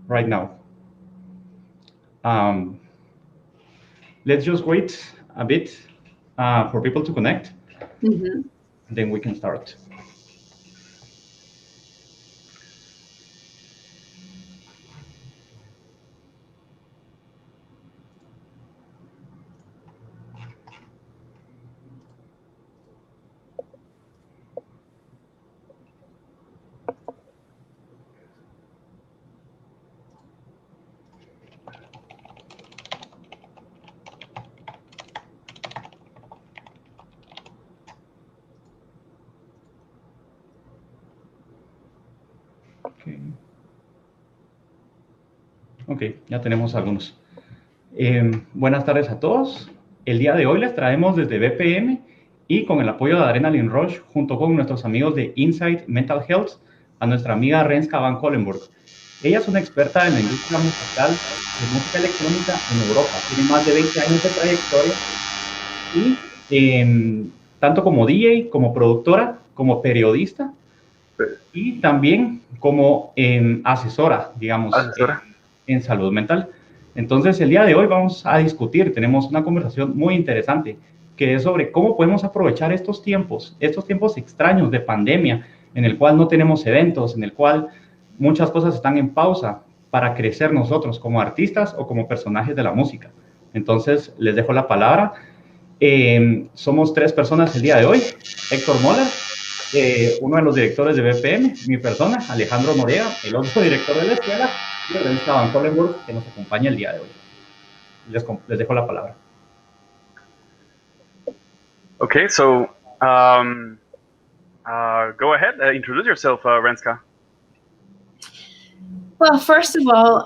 right now. Um, let's just wait a bit for people to connect, then we can start. Okay. Ok, ya tenemos algunos. Buenas tardes a todos. El día de hoy les traemos desde BPM y con el apoyo de Adrenaline Rush, junto con nuestros amigos de Insight Mental Health, a nuestra amiga Renske Van Kollenburg. Ella es una experta en la industria musical de música electrónica en Europa. Tiene más de 20 años de trayectoria y tanto como DJ, como productora, como periodista y también como asesora, digamos, en salud mental. Entonces, el día de hoy vamos a discutir, tenemos una conversación muy interesante, que es sobre cómo podemos aprovechar estos tiempos extraños de pandemia, en el cual no tenemos eventos, en el cual muchas cosas están en pausa, para crecer nosotros como artistas o como personajes de la música. Entonces, les dejo la palabra. Somos 3 personas el día de hoy. Héctor Moller, uno de los directores de BPM, mi persona, Alejandro Noriega, el otro director de la escuela, y Renske Van Kollenburg, que nos acompaña el día de hoy. Les dejo la palabra. Okay, so go ahead, introduce yourself, Renske. Well, first of all,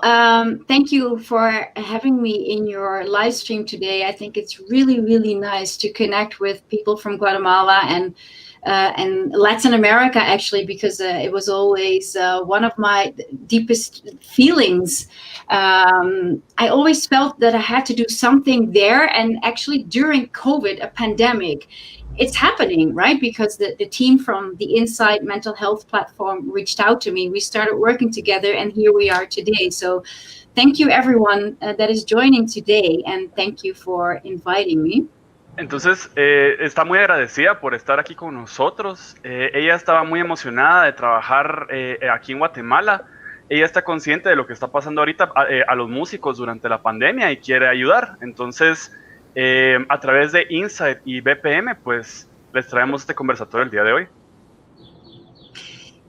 thank you for having me in your live stream today. I think it's really, really nice to connect with people from Guatemala and Latin America, actually, because it was always one of my deepest feelings. I always felt that I had to do something there, and actually during COVID, a pandemic, it's happening, right? Because the team from the Insight Mental Health platform reached out to me. We started working together, and here we are today. So thank you, everyone that is joining today, and thank you for inviting me. Entonces, está muy agradecida por estar aquí con nosotros. Ella estaba muy emocionada de trabajar aquí en Guatemala. Ella está consciente de lo que está pasando ahorita a los músicos durante la pandemia y quiere ayudar. Entonces, a través de Insight y BPM, pues les traemos este conversatorio el día de hoy.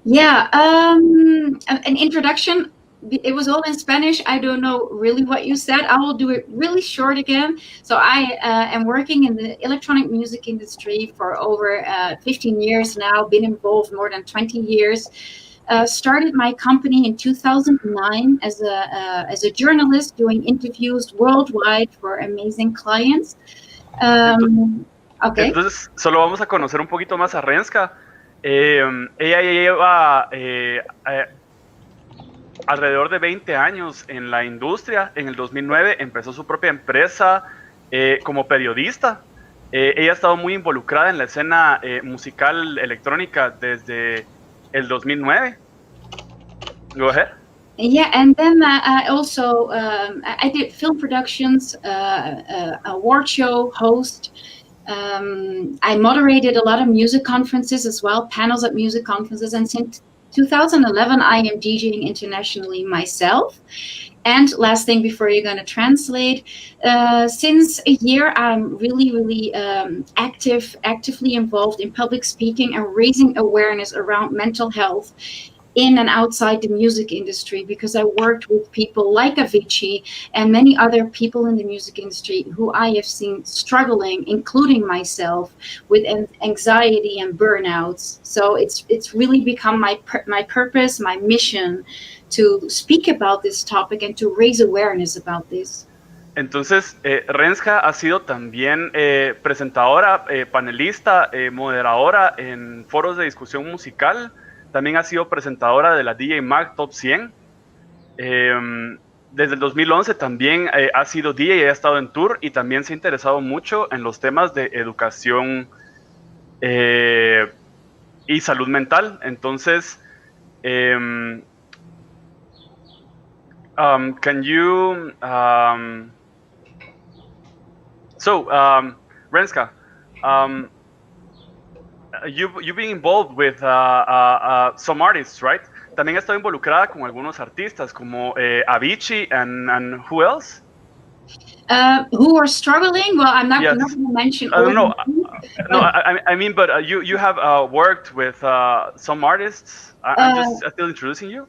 Yeah, an introduction. It was all in Spanish. I don't know really what you said. I will do it really short again. So I am working in the electronic music industry for over 15 years now, been involved more than 20 years. Started my company in 2009 as a journalist, doing interviews worldwide for amazing clients. Okay. Entonces, solo vamos a conocer un poquito más a Renske. Ella lleva alrededor de 20 años en la industria. En el 2009 empezó su propia empresa como periodista. Ella ha estado muy involucrada en la escena musical electrónica desde el 2009. Go ahead. Yeah, and then I also I did film productions, award show host. I moderated a lot of music conferences as well, panels at music conferences, and since 2011 I am DJing internationally myself. And last thing before you're going to translate, since a year I'm really actively involved in public speaking and raising awareness around mental health in and outside the music industry, because I worked with people like Avicii and many other people in the music industry who I have seen struggling, including myself, with anxiety and burnouts. So it's really become my purpose, my mission, to speak about this topic and to raise awareness about this. Entonces, Renske ha sido también presentadora, panelista, moderadora en foros de discusión musical. También ha sido presentadora de la DJ Mag Top 100. Desde el 2011 también ha sido DJ, ha estado en tour y también se ha interesado mucho en los temas de educación y salud mental. Entonces, Can you Renske, you've been involved with some artists, right? También he estado involucrada con algunos artistas como Avicii and who else? Who are struggling? Well, I'm not, Yes. not going to mention. No, I mean, but you have worked with some artists. I'm just still introducing you.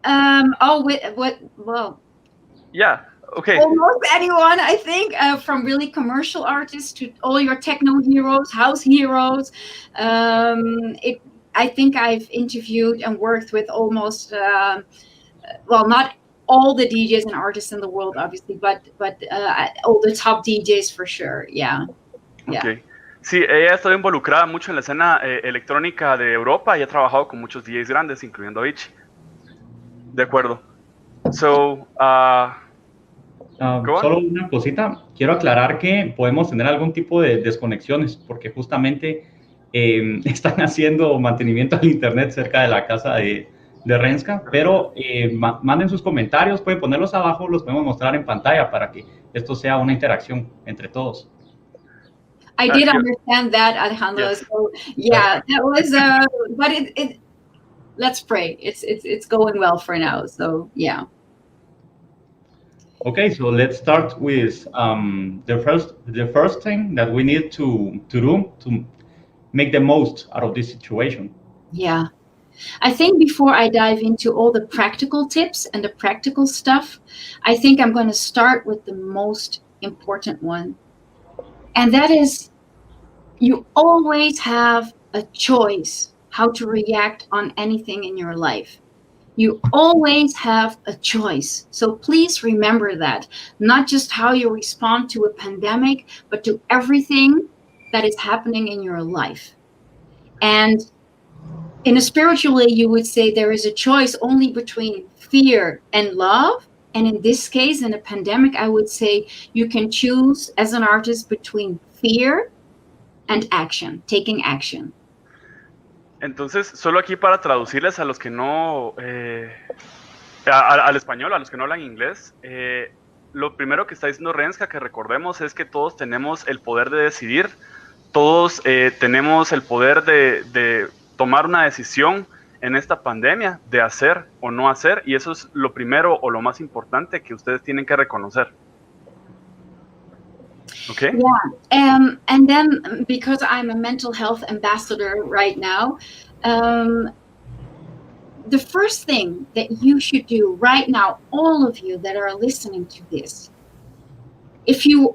Well. Yeah. Okay. Almost anyone, I think, from really commercial artists to all your techno heroes, house heroes. I think I've interviewed and worked with almost, well, not all the DJs and artists in the world, obviously, but all the top DJs for sure. Yeah. Okay. Sí, ella ha estado involucrada mucho en la escena electrónica de Europa y ha trabajado con muchos DJs grandes, incluyendo Avicii. De acuerdo. So, solo una cosita, quiero aclarar que podemos tener algún tipo de desconexiones porque justamente están haciendo mantenimiento al internet cerca de la casa de Renske, pero manden sus comentarios, pueden ponerlos abajo, los podemos mostrar en pantalla para que esto sea una interacción entre todos. I did understand that, Alejandro. Yes. So yeah, that was. But let's pray. It's going well for now. So yeah. Okay, so let's start with the first thing that we need to do to make the most out of this situation. Yeah. I think before I dive into all the practical tips and the practical stuff, I think I'm going to start with the most important one. And that is, you always have a choice how to react on anything in your life. You always have a choice. So please remember that. Not just how you respond to a pandemic, but to everything that is happening in your life. And in a spiritual way, you would say there is a choice only between fear and love. And in this case, in a pandemic, I would say you can choose as an artist between fear and action, taking action. Entonces, solo aquí para traducirles a los que no, al español, a los que no hablan inglés, lo primero que está diciendo Renske, que recordemos, es que todos tenemos el poder de decidir, todos tenemos el poder de tomar una decisión en esta pandemia, de hacer o no hacer, y eso es lo primero o lo más importante que ustedes tienen que reconocer. Okay. Yeah, and then because I'm a mental health ambassador right now, the first thing that you should do right now, all of you that are listening to this, if you're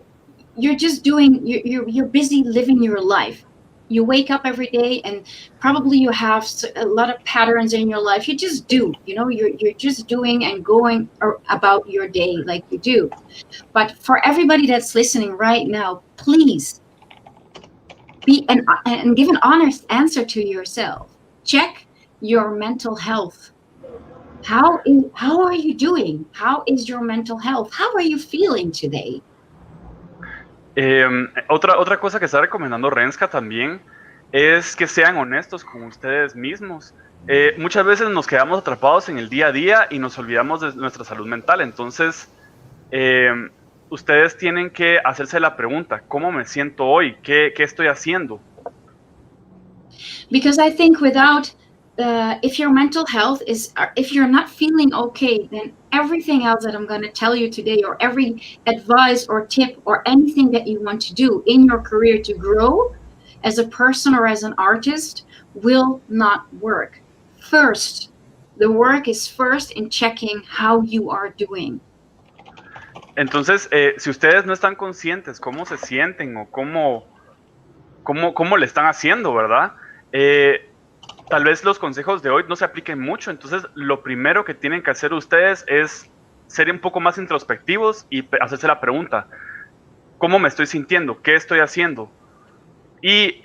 just doing, you're busy living your life. You wake up every day and probably you have a lot of patterns in your life. You just do, you're just doing and going about your day like you do. But for everybody that's listening right now, please be and give an honest answer to yourself. Check your mental health. How are you doing? How is your mental health? How are you feeling today? Otra cosa que está recomendando Renske también es que sean honestos con ustedes mismos. Muchas veces nos quedamos atrapados en el día a día y nos olvidamos de nuestra salud mental. Entonces, ustedes tienen que hacerse la pregunta, ¿cómo me siento hoy? ¿Qué estoy haciendo? Because I think without if your mental health if you're not feeling okay, then everything else that I'm going to tell you today, or every advice or tip or anything that you want to do in your career to grow as a person or as an artist will not work. First, the work is first in checking how you are doing. Entonces, si ustedes no están conscientes cómo se sienten o cómo le están haciendo, ¿verdad? Tal vez los consejos de hoy no se apliquen mucho, entonces lo primero que tienen que hacer ustedes es ser un poco más introspectivos y hacerse la pregunta, ¿cómo me estoy sintiendo? ¿Qué estoy haciendo? Y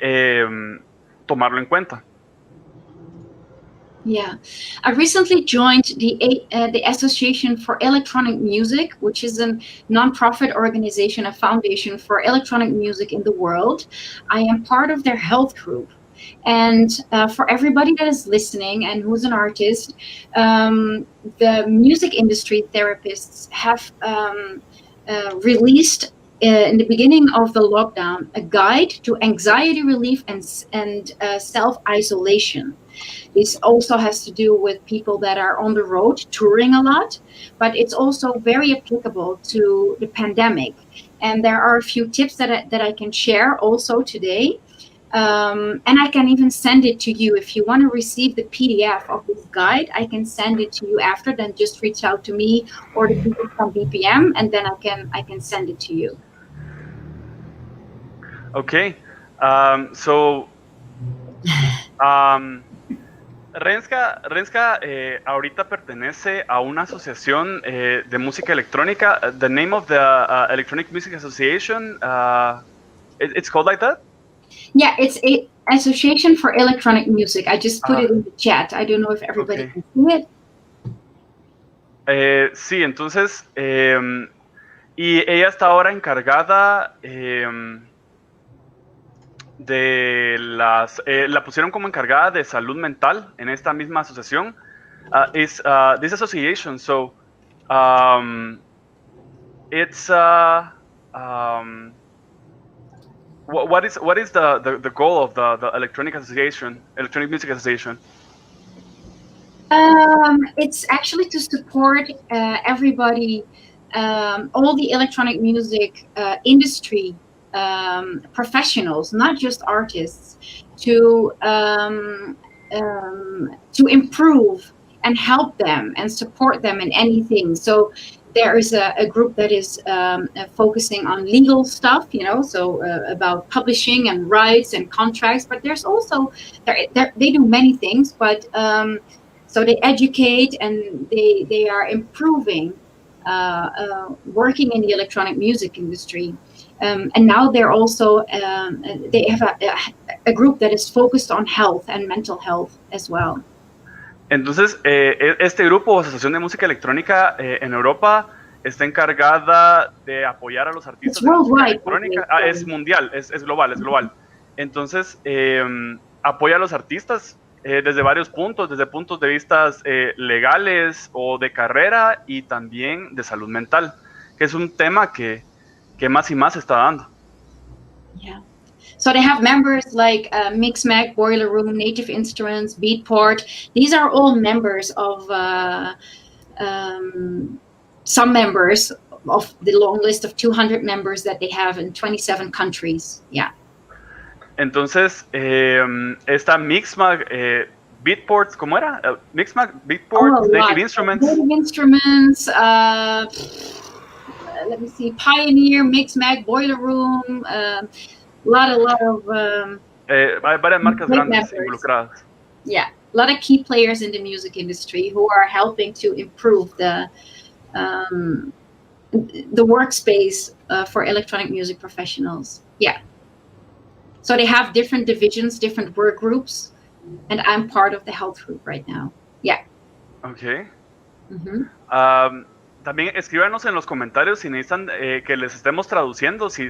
tomarlo en cuenta. Yeah, I recently joined the Association for Electronic Music, which is a non-profit organization, a foundation for electronic music in the world. I am part of their health group. And for everybody that is listening and who's an artist, the music industry therapists have released in the beginning of the lockdown a guide to anxiety relief and self-isolation. This also has to do with people that are on the road touring a lot, but it's also very applicable to the pandemic. And there are a few tips that I can share also today. And I can even send it to you. If you want to receive the PDF of this guide, I can send it to you after. Then just reach out to me or the people from BPM, and then I can send it to you. Okay. Renska ahorita pertenece a una asociación de música electrónica. The name of the Electronic Music Association, it's called like that? Yeah, it's a Association for Electronic Music. I just put it in the chat. I don't know if everybody can see it. Sí, entonces, y ella está ahora encargada la pusieron como encargada de salud mental en esta misma asociación. This association, so it's what is the goal of the Electronic Music Association? It's actually to support everybody, all the electronic music industry professionals, not just artists, to improve and help them and support them in anything. So there is a group that is focusing on legal stuff, so about publishing and rights and contracts. But there's also they do many things, but so they educate and they are improving working in the electronic music industry. And now they're also they have a group that is focused on health and mental health as well. Entonces, este grupo, Asociación de Música Electrónica en Europa, está encargada de apoyar a los artistas de música electrónica. Es mundial, es global. Entonces, apoya a los artistas desde varios puntos, desde puntos de vista legales o de carrera y también de salud mental, que es un tema que más y más se está dando. Yeah. So they have members like Mixmag, Boiler Room, Native Instruments, Beatport. These are all members of some members of the long list of 200 members that they have in 27 countries. Yeah. Entonces, esta Mixmag, Beatport, ¿cómo era? Mixmag, Beatport, Native Instruments. Native Instruments, let me see, Pioneer, Mixmag, Boiler Room, lot of hay varias marcas grandes involucradas. Yeah, a lot of key players in the music industry who are helping to improve the workspace for electronic music professionals. Yeah. So they have different divisions, different work groups, and I'm part of the health group right now. Yeah. Okay. También escríbanos en los comentarios si necesitan que les estemos traduciendo, si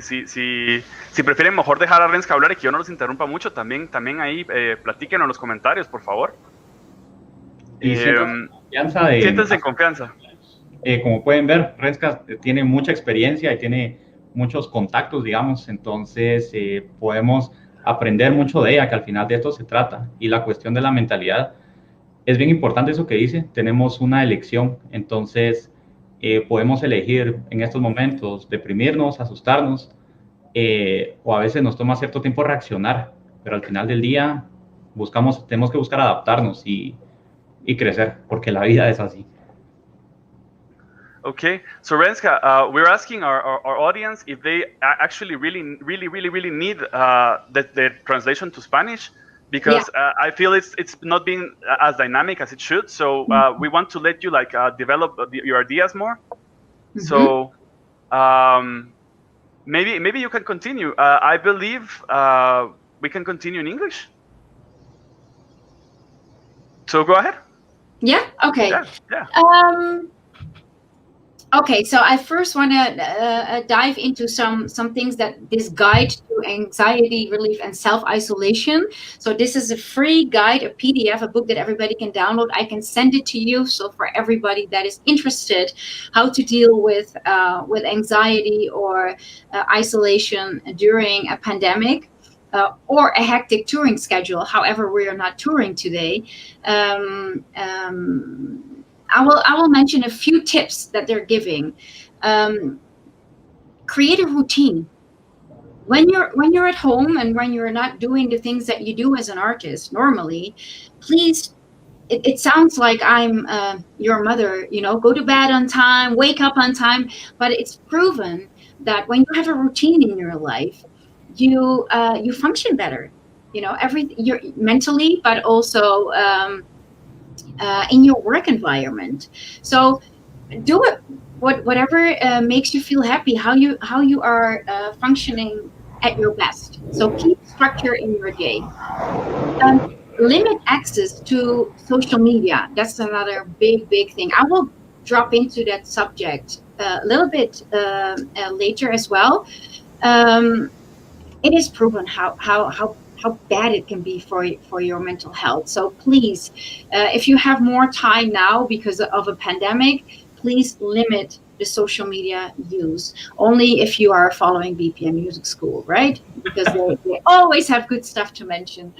prefieren mejor dejar a Renske hablar y que yo no los interrumpa mucho, también ahí platíquenos en los comentarios, por favor. Y siéntense en confianza. Como pueden ver, Renske tiene mucha experiencia y tiene muchos contactos, digamos, entonces podemos aprender mucho de ella, que al final de esto se trata. Y la cuestión de la mentalidad, es bien importante eso que dice, tenemos una elección, entonces podemos elegir en estos momentos deprimirnos, asustarnos, o a veces nos toma cierto tiempo reaccionar, pero al final del día tenemos que buscar adaptarnos y crecer, porque la vida es así. Okay, so Renske, we're asking our audience if they actually really need the translation to Spanish, because I feel it's not being as dynamic as it should. So we want to let you develop your ideas more. So maybe you can continue. I believe we can continue in English. So go ahead. Yeah. Okay. Yeah. Okay, so I first want to dive into some things that this guide to anxiety relief and self-isolation. So this is a free guide, a PDF, a book that everybody can download. I can send it to you. So for everybody that is interested, how to deal with anxiety or isolation during a pandemic. Or a hectic touring schedule. However, we are not touring today. I will mention a few tips that they're giving. Create a routine. When you're at home and when you're not doing the things that you do as an artist normally, please. It sounds like I'm your mother. Go to bed on time, wake up on time. But it's proven that when you have a routine in your life, you function better. You're mentally, but also in your work environment. So do it whatever makes you feel happy, how you are functioning at your best. So keep structure in your day. Limit access to social media. That's another big thing. I will drop into that subject a little bit later as well. It is proven how bad it can be for your mental health. So please, if you have more time now because of a pandemic, please limit the social media use. Only if you are following BPM Music School, right? Because they always have good stuff to mention.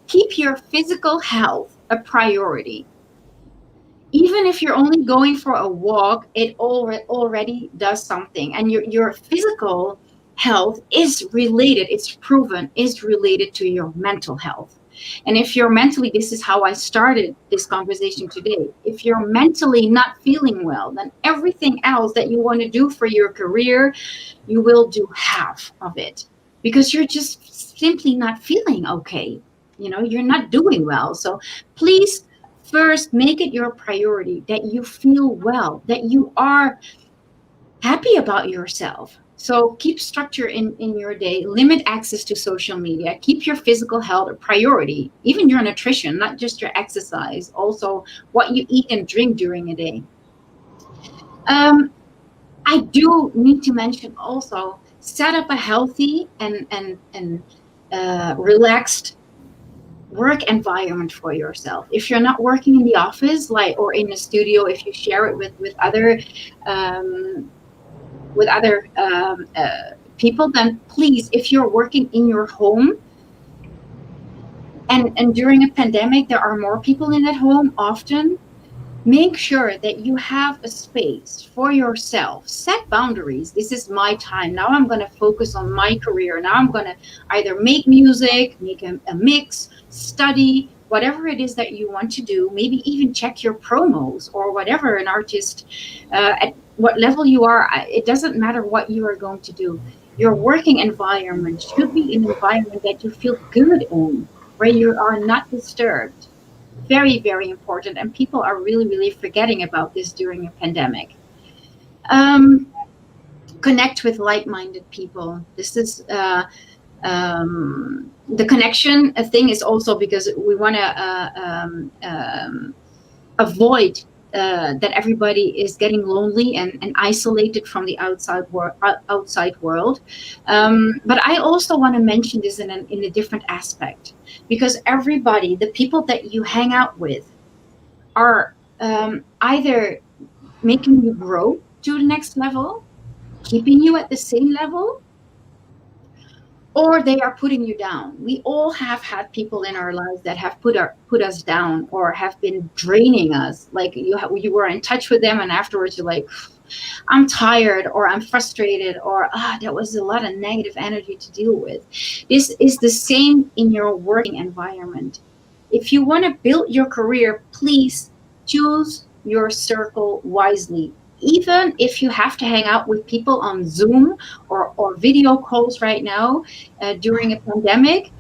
Keep your physical health a priority. Even if you're only going for a walk, it already does something. And your physical health is related, it's proven, is related to your mental health. And if you're mentally, this is how I started this conversation today. If you're mentally not feeling well, then everything else that you want to do for your career, you will do half of it because you're just simply not feeling okay. You're not doing well. So please first make it your priority that you feel well, that you are happy about yourself. So keep structure in your day, limit access to social media, keep your physical health a priority, even your nutrition, not just your exercise, also what you eat and drink during a day. I do need to mention also, set up a healthy and relaxed work environment for yourself. If you're not working in the office, or in a studio, if you share it with other people, then please, if you're working in your home, and during a pandemic there are more people in that home often, make sure that you have a space for yourself. Set boundaries. This is my time. Now I'm going to focus on my career. Now I'm going to either make music, make a mix, study, whatever it is that you want to do. Maybe even check your promos or whatever an artist, at what level you are. It doesn't matter what you are going to do. Your working environment should be an environment that you feel good in, where you are not disturbed. Very, very important, and people are really forgetting about this during a pandemic. Connect with like-minded people. This is the connection thing is also because we want to avoid that everybody is getting lonely and isolated from the outside world. But I also want to mention this in a different aspect, because everybody, the people that you hang out with, are either making you grow to the next level, keeping you at the same level, or they are putting you down. We all have had people in our lives that have put us down or have been draining us. Like you were in touch with them and afterwards you're like, I'm tired, or I'm frustrated, or that was a lot of negative energy to deal with. This is the same in your working environment. If you want to build your career, please choose your circle wisely. Even if you have to hang out with people on Zoom or video calls right now during a pandemic,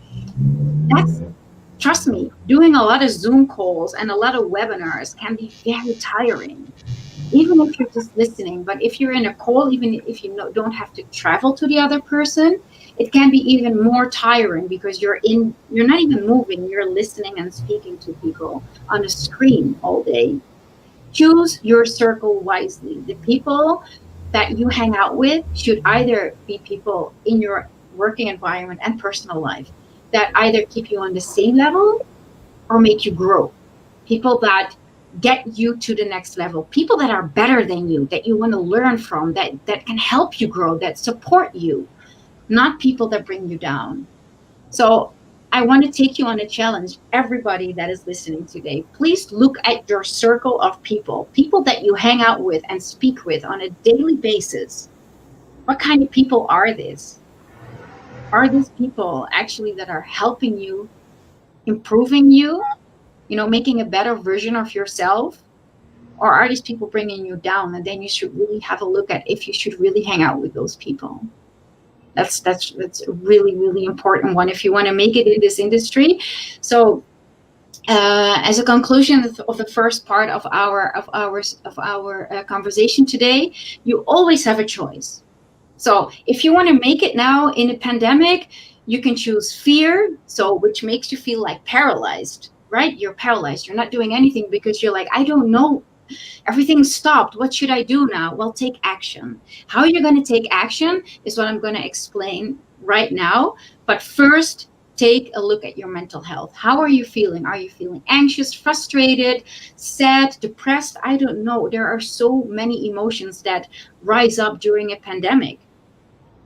trust me, doing a lot of Zoom calls and a lot of webinars can be very tiring, even if you're just listening. But if you're in a call, even if you don't have to travel to the other person, it can be even more tiring because you're not even moving, you're listening and speaking to people on a screen all day. choose your circle wisely. The people that you hang out with should either be people in your working environment and personal life that either keep you on the same level or make you grow. People that get you to the next level, people that are better than you, that you want to learn from, that can help you grow, that support you, not people that bring you down. So I want to take you on a challenge, everybody that is listening today. Please look at your circle of people that you hang out with and speak with on a daily basis. What kind of people are these? Are these people actually that are helping you, improving you, making a better version of yourself? Or are these people bringing you down? And then you should really have a look at if you should really hang out with those people. That's a really, really important one if you want to make it in this industry. So as a conclusion of the first part of our conversation today, you always have a choice. So if you want to make it now in a pandemic, you can choose fear, which makes you feel like paralyzed, right? You're paralyzed. You're not doing anything because you're like, I don't know. Everything stopped. What should I do now? Well, take action. How you're going to take action is what I'm going to explain right now. But first, take a look at your mental health. How are you feeling? Are you feeling anxious, frustrated, sad, depressed? I don't know. There are so many emotions that rise up during a pandemic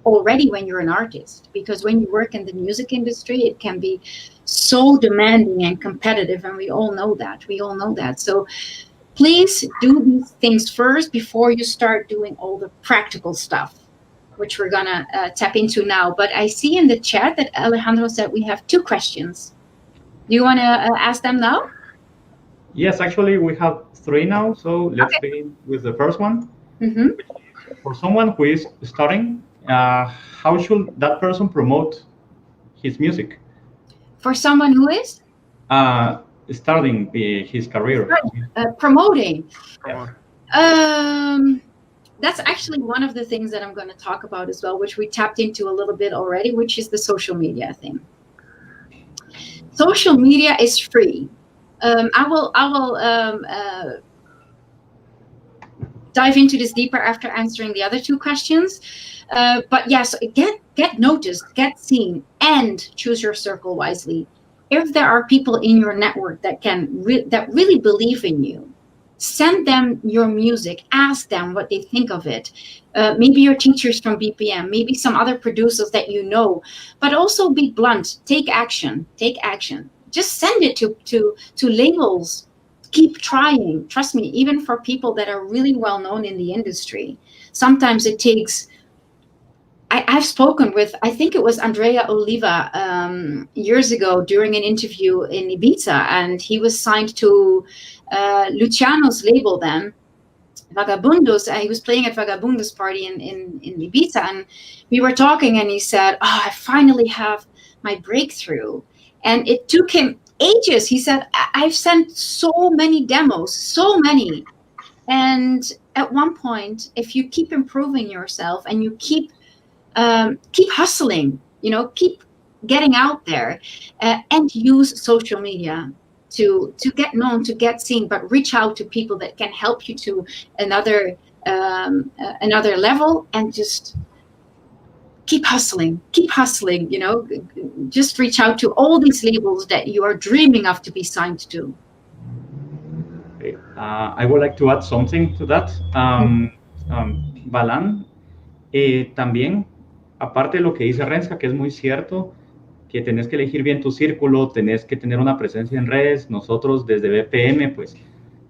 already when you're an artist, because when you work in the music industry, it can be so demanding and competitive, and we all know that. So please do these things first before you start doing all the practical stuff, which we're going to tap into now. But I see in the chat that Alejandro said we have 2 questions. Do you want to ask them now? Yes, actually, we have 3 now. So let's begin with the first one. Mm-hmm. For someone who is starting, how should that person promote his music? For someone who is? Starting his career. Promoting. Yeah. That's actually one of the things that I'm going to talk about as well, which we tapped into a little bit already, which is the social media thing. Social media is free. I will dive into this deeper after answering the other 2 questions. But yes, get noticed, get seen, and choose your circle wisely. If there are people in your network that that really believe in you, send them your music, ask them what they think of it. Maybe your teachers from BPM, maybe some other producers that you know, but also be blunt, take action. Just send it to labels. Keep trying. Trust me, even for people that are really well known in the industry, sometimes it takes. I've spoken with, I think it was Andrea Oliva years ago during an interview in Ibiza, and he was signed to Luciano's label then, Vagabundos, and he was playing at Vagabundos party in Ibiza, and we were talking, and he said, I finally have my breakthrough. And it took him ages. He said, I've sent so many demos, so many. And at one point, if you keep improving yourself and you keep hustling, keep getting out there and use social media to get known, to get seen, but reach out to people that can help you to another level, and just keep hustling, just reach out to all these labels that you are dreaming of to be signed to. Okay. I would like to add something to that. Balan, también, aparte de lo que dice Renske, que es muy cierto, que tenés que elegir bien tu círculo, tenés que tener una presencia en redes. Nosotros desde BPM, pues,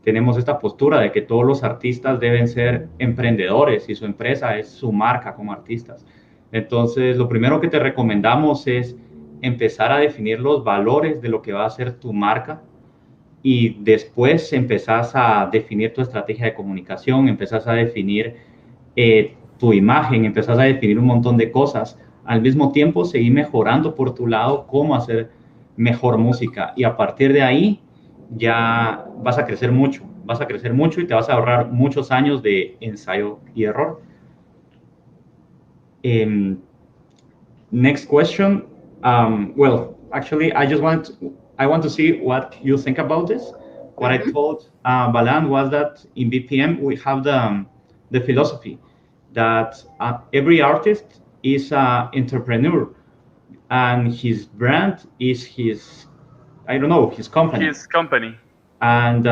tenemos esta postura de que todos los artistas deben ser emprendedores y su empresa es su marca como artistas. Entonces, lo primero que te recomendamos es empezar a definir los valores de lo que va a ser tu marca, y después empezás a definir tu estrategia de comunicación, empezás a definir tu imagen, empezás a definir un montón de cosas. Al mismo tiempo, seguir mejorando por tu lado cómo hacer mejor música, y a partir de ahí ya vas a crecer mucho y te vas a ahorrar muchos años de ensayo y error. Next question. Well, actually, I want to see what you think about this. what I told Balan was that in BPM we have the philosophy that every artist is an entrepreneur, and his brand is his, I don't know, his company. His company. And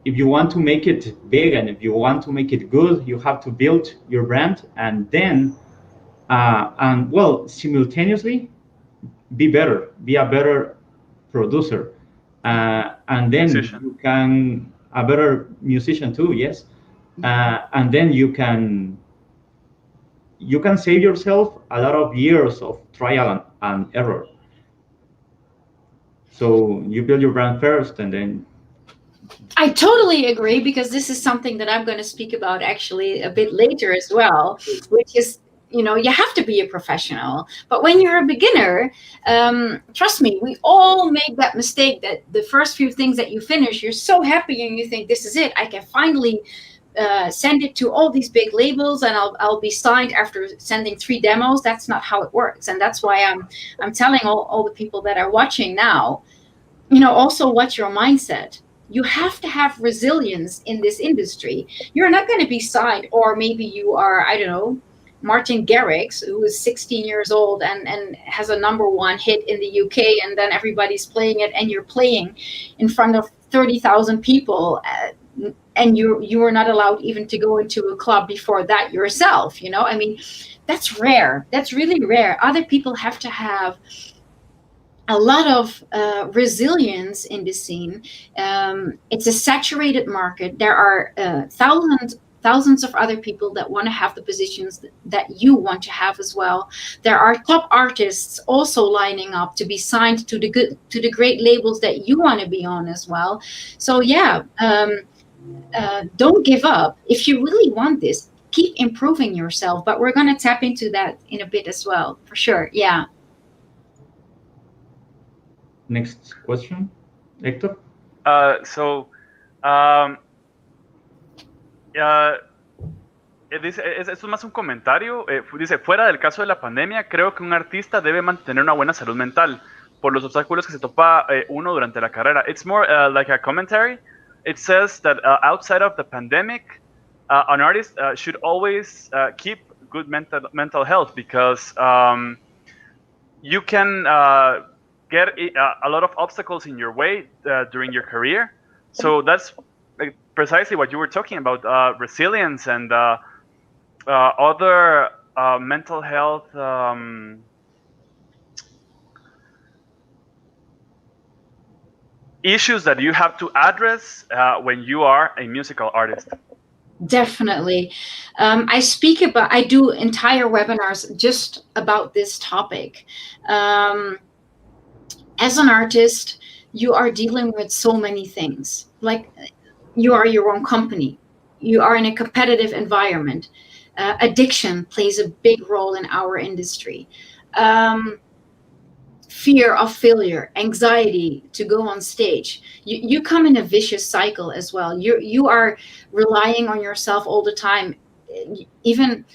if you want to make it big and if you want to make it good, you have to build your brand, and then and well, simultaneously be better, be a better producer, and then Musician. you can a better musician too. Yes, and then you can save yourself a lot of years of trial and error. So you build your brand first, and then. I totally agree, because this is something that I'm going to speak about actually a bit later as well, which is, you have to be a professional. But when you're a beginner, trust me, we all make that mistake that the first few things that you finish, you're so happy and you think, this is it. I can finally send it to all these big labels and I'll be signed after sending 3 demos. That's not how it works. And that's why I'm telling all the people that are watching now, also what's your mindset? You have to have resilience in this industry. You're not going to be signed, or maybe you are, I don't know, Martin Garrix, who is 16 years old and has a #1 hit in the UK, and then everybody's playing it, and you're playing in front of 30,000 people, and you are not allowed even to go into a club before that yourself. I mean, that's rare. That's really rare. Other people have to have a lot of resilience in the scene. It's a saturated market. There are thousands of other people that want to have the positions that you want to have as well. There are top artists also lining up to be signed to the great labels that you want to be on as well. So yeah, don't give up. If you really want this, keep improving yourself. But we're going to tap into that in a bit as well, for sure. Yeah. Next question, Héctor. Esto es más un comentario. Dice, fuera del caso de la pandemia, creo que un artista debe mantener una buena salud mental por los obstáculos que se topa uno durante la carrera. It's more like a commentary. It says that outside of the pandemic, an artist should always keep good mental health, because you can get a lot of obstacles in your way during your career. So that's precisely what you were talking about, resilience and other mental health issues that you have to address when you are a musical artist. Definitely. I do entire webinars just about this topic. As an artist, you are dealing with so many things. Like, you are your own company. You are in a competitive environment. Addiction plays a big role in our industry. Fear of failure, anxiety to go on stage. You come in a vicious cycle as well. You are relying on yourself all the time. Even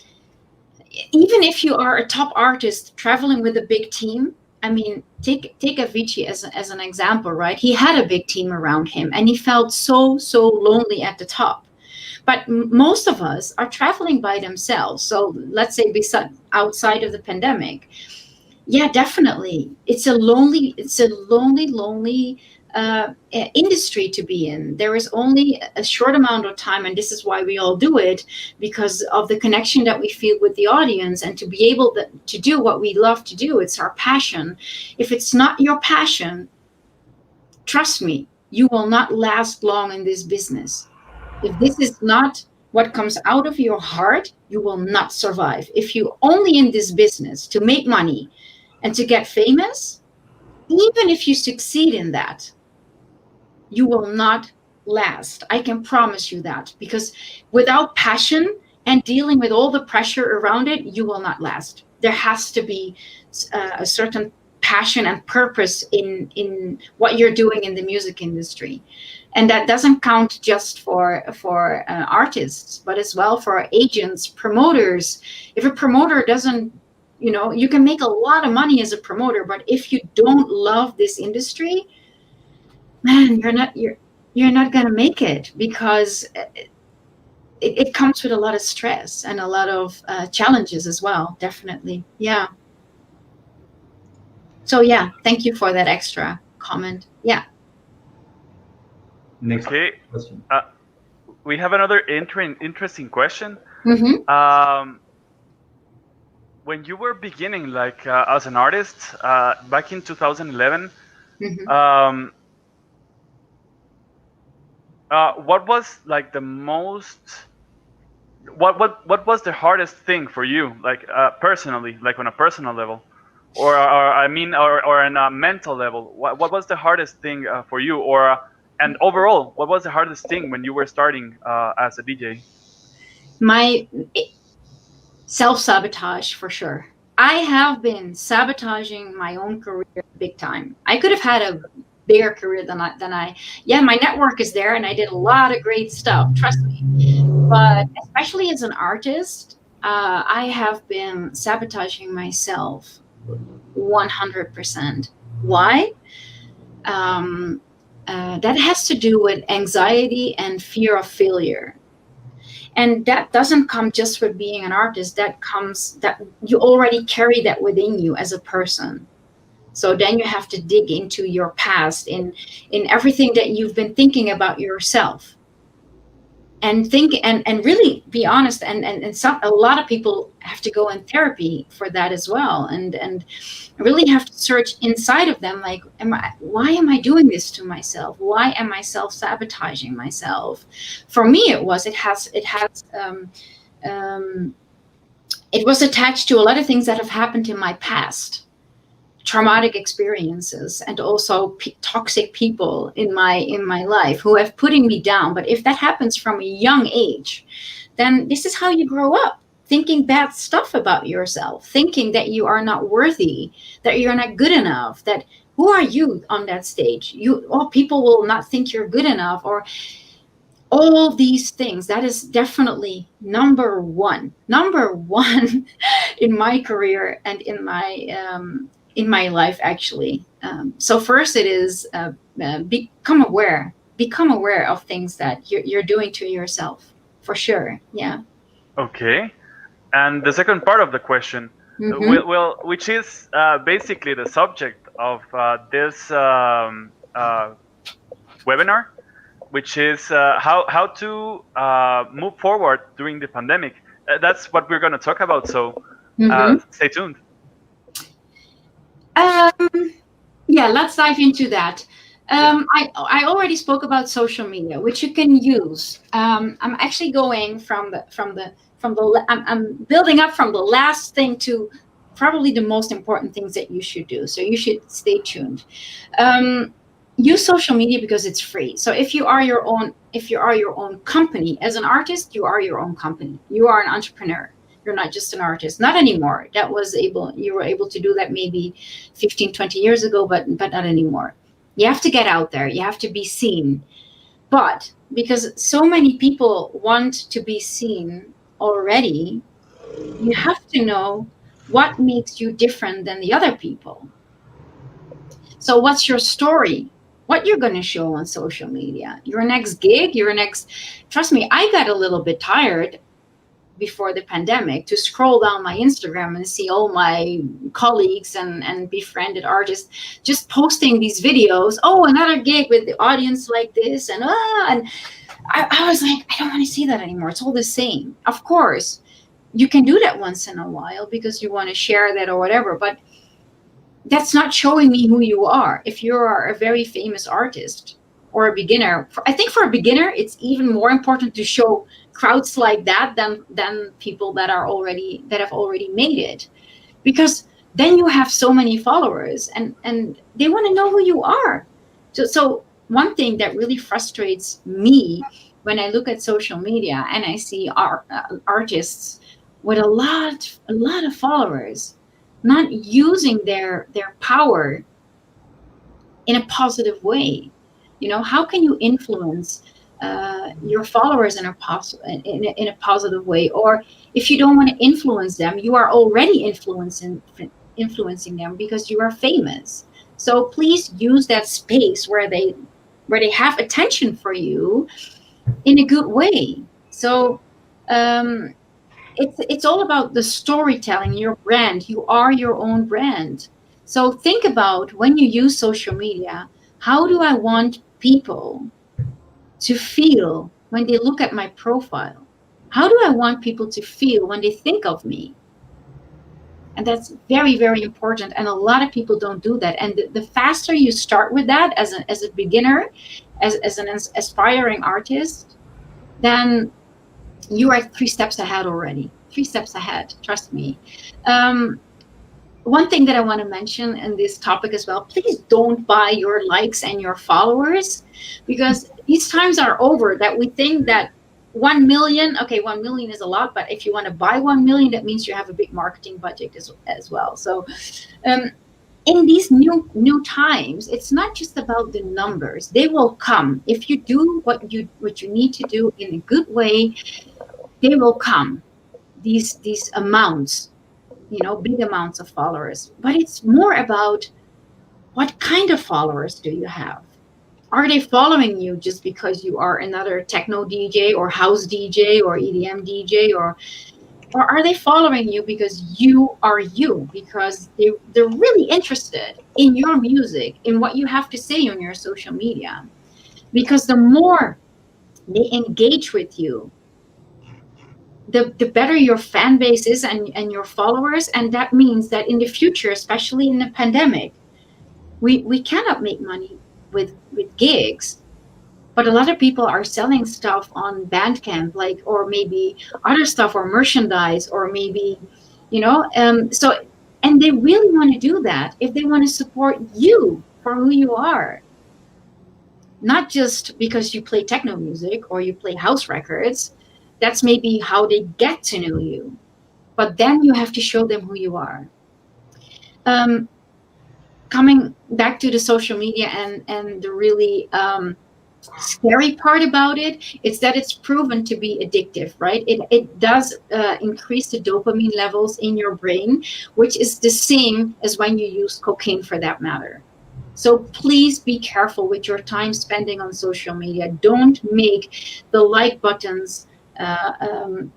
if you are a top artist traveling with a big team, I mean, take Avicii as an example, right? He had a big team around him, and he felt so lonely at the top. But most of us are traveling by themselves. So let's say outside of the pandemic, yeah, definitely, it's a lonely industry to be in. There is only a short amount of time, and this is why we all do it, because of the connection that we feel with the audience, and to be able to do what we love to do. It's our passion. If it's not your passion, trust me, you will not last long in this business. If this is not what comes out of your heart, you will not survive. If you're only in this business to make money and to get famous, even if you succeed in that, you will not last. I can promise you that, because without passion and dealing with all the pressure around it, you will not last. There has to be a certain passion and purpose in what you're doing in the music industry. And that doesn't count just for artists, but as well for agents, promoters. If a promoter doesn't, you can make a lot of money as a promoter, but if you don't love this industry, man, you're not going to make it, because it comes with a lot of stress and a lot of challenges as well. Definitely. Yeah. So yeah, thank you for that extra comment. Yeah. Next Okay. question. We have another interesting question. Mm-hmm. When you were beginning, like as an artist, back in 2011, Mm-hmm. what was like the most, what was the hardest thing for you, like personally, like on a personal level, or I mean, or on a mental level? What was the hardest thing for you, or and overall, what was the hardest thing when you were starting as a DJ? My self-sabotage, for sure. I have been sabotaging my own career big time. I could have had a bigger career than I. Yeah, my network is there, and I did a lot of great stuff, trust me. But especially as an artist, I have been sabotaging myself 100%. Why? That has to do with anxiety and fear of failure. And that doesn't come just with being an artist. That you already carry that within you as a person. So then you have to dig into your past, in everything that you've been thinking about yourself, and think and really be honest. And a lot of people have to go in therapy for that as well, and really have to search inside of them, like, why am I doing this to myself? Why am I self-sabotaging myself? For me, it was attached to a lot of things that have happened in my past, traumatic experiences, and also toxic people in my life who have putting me down. But if that happens from a young age, then this is how you grow up, thinking bad stuff about yourself, thinking that you are not worthy, that you're not good enough, that who are you on that stage? People will not think you're good enough, or all these things. That is definitely number one in my career and in my life, actually. So first it is become aware of things that you're doing to yourself, for sure. Yeah. Okay. And the second part of the question, Mm-hmm. which is basically the subject of this webinar, which is how to move forward during the pandemic. That's what we're going to talk about. So stay tuned. Yeah, let's dive into that. I already spoke about social media, which you can use. I'm actually going I'm building up from the last thing to probably the most important things that you should do. So you should stay tuned. Use social media because it's free. So if you are your own company as an artist, you are your own company. You are an entrepreneur. You're not just an artist. Not anymore. You were able to do that maybe 15, 20 years ago, but not anymore. You have to get out there. You have to be seen. But because so many people want to be seen already, you have to know what makes you different than the other people. So what's your story? What you're going to show on social media? Your next gig, trust me, I got a little bit tired before the pandemic to scroll down my Instagram and see all my colleagues and befriended artists just posting these videos. Oh, another gig with the audience like this, and I was like, I don't want to see that anymore. It's all the same. Of course, you can do that once in a while because you want to share that or whatever, but that's not showing me who you are. If you are a very famous artist or a beginner, I think for a beginner, it's even more important to show crowds like that than people that have already made it, because then you have so many followers and they want to know who you are. So one thing that really frustrates me when I look at social media and I see artists with a lot of followers not using their power in a positive way. How can you influence your followers in a positive way? Or if you don't want to influence them, you are already influencing them because you are famous. So please use that space where they where they have attention for you in a good way. So it's all about the storytelling, your brand. You are your own brand. So think about when you use social media, how do I want people to feel when they look at my profile? How do I want people to feel when they think of me? And that's very, very important. And a lot of people don't do that. And the faster you start with that as a beginner, as an aspiring artist, then you are 3 steps ahead already. 3 steps ahead, trust me. One thing that I want to mention in this topic as well, please don't buy your likes and your followers, because these times are over that we think that 1 million, okay, 1 million is a lot, but if you want to buy 1 million, that means you have a big marketing budget as well. So in these new times, it's not just about the numbers. They will come. If you do what you need to do in a good way, they will come. These amounts, big amounts of followers. But it's more about what kind of followers do you have? Are they following you just because you are another techno DJ or house DJ or EDM DJ, or are they following you because you are you, because they're really interested in your music, in what you have to say on your social media? Because the more they engage with you, the better your fan base is and your followers. And that means that in the future, especially in the pandemic, we cannot make money with gigs, but a lot of people are selling stuff on Bandcamp, or maybe other stuff, or merchandise, or maybe, so, and they really want to do that if they want to support you for who you are, not just because you play techno music or you play house records. That's maybe how they get to know you, but then you have to show them who you are. Coming back to the social media and the really scary part about it, it's that it's proven to be addictive, right? It does increase the dopamine levels in your brain, which is the same as when you use cocaine, for that matter. So please be careful with your time spending on social media. Don't make the like buttons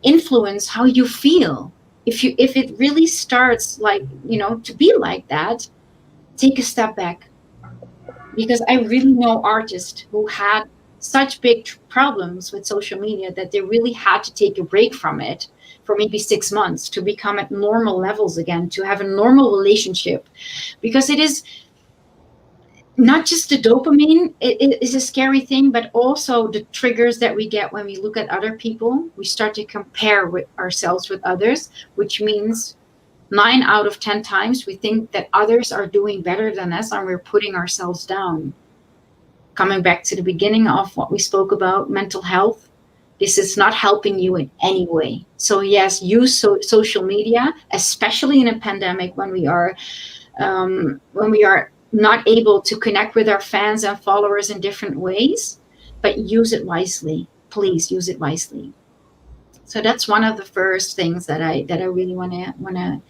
influence how you feel. If it really starts to be like that, take a step back. Because I really know artists who had such big problems with social media that they really had to take a break from it for maybe 6 months to become at normal levels again, to have a normal relationship. Because it is not just the dopamine, it is a scary thing, but also the triggers that we get when we look at other people. We start to compare ourselves with others, which means 9 out of 10 times we think that others are doing better than us, and we're putting ourselves down. Coming back to the beginning of what we spoke about, mental health, this is not helping you in any way. So yes, use social media, especially in a pandemic when we are not able to connect with our fans and followers in different ways, but use it wisely. Please use it wisely. So that's one of the first things that I really want to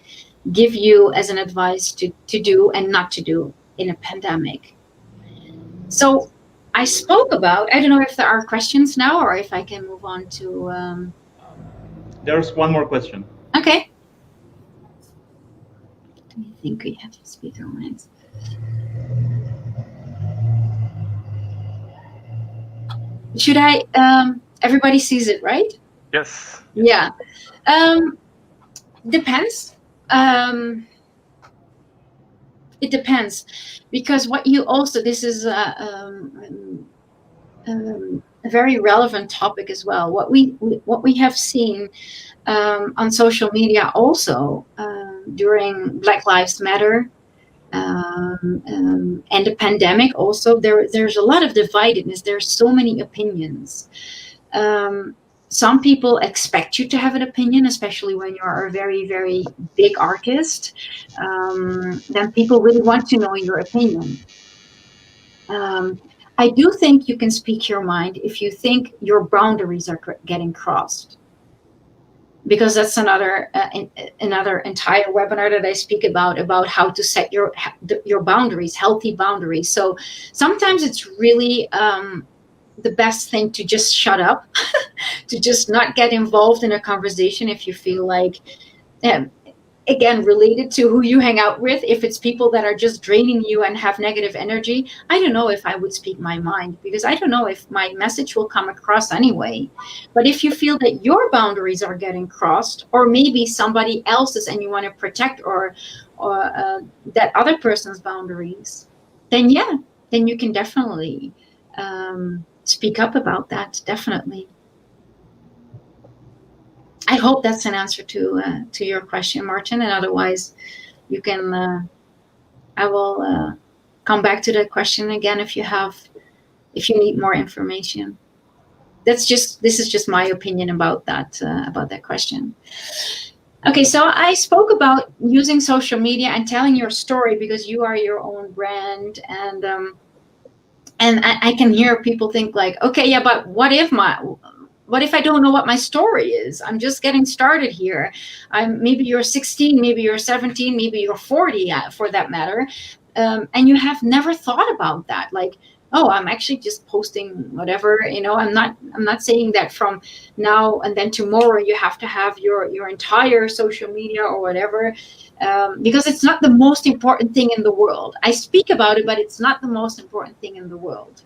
give you as an advice to do and not to do in a pandemic. So I spoke about, I don't know if there are questions now or if I can move on to... There's one more question. Okay. I think we have speaker lines. Should I, everybody sees it, right? Yes. Yeah. Depends. It depends, because what you also, this is a very relevant topic as well. What we have seen on social media also during Black Lives Matter and the pandemic also, there's a lot of dividedness. There's so many opinions. Some people expect you to have an opinion, especially when you're a very, very big artist. Then people really want to know your opinion. I do think you can speak your mind if you think your boundaries are getting crossed. because that's another entire webinar that I speak about how to set your boundaries, healthy boundaries. So sometimes it's really the best thing to just shut up, to just not get involved in a conversation if you feel like, again, related to who you hang out with. If it's people that are just draining you and have negative energy, I don't know if I would speak my mind, because I don't know if my message will come across anyway. But if you feel that your boundaries are getting crossed, or maybe somebody else's, and you want to protect or that other person's boundaries, then you can definitely speak up about that, definitely. I hope that's an answer to your question, Martin. And otherwise, you can. I will come back to that question again if you need more information. This is just my opinion about that question. Okay, so I spoke about using social media and telling your story because you are your own brand, and I can hear people think like, okay, yeah, but what if I don't know what my story is? I'm just getting started here. Maybe you're 16, maybe you're 17, maybe you're 40 for that matter. And you have never thought about that. Like, oh, I'm actually just posting whatever, I'm not saying that from now and then tomorrow you have to have your entire social media or whatever, because it's not the most important thing in the world. I speak about it, but it's not the most important thing in the world.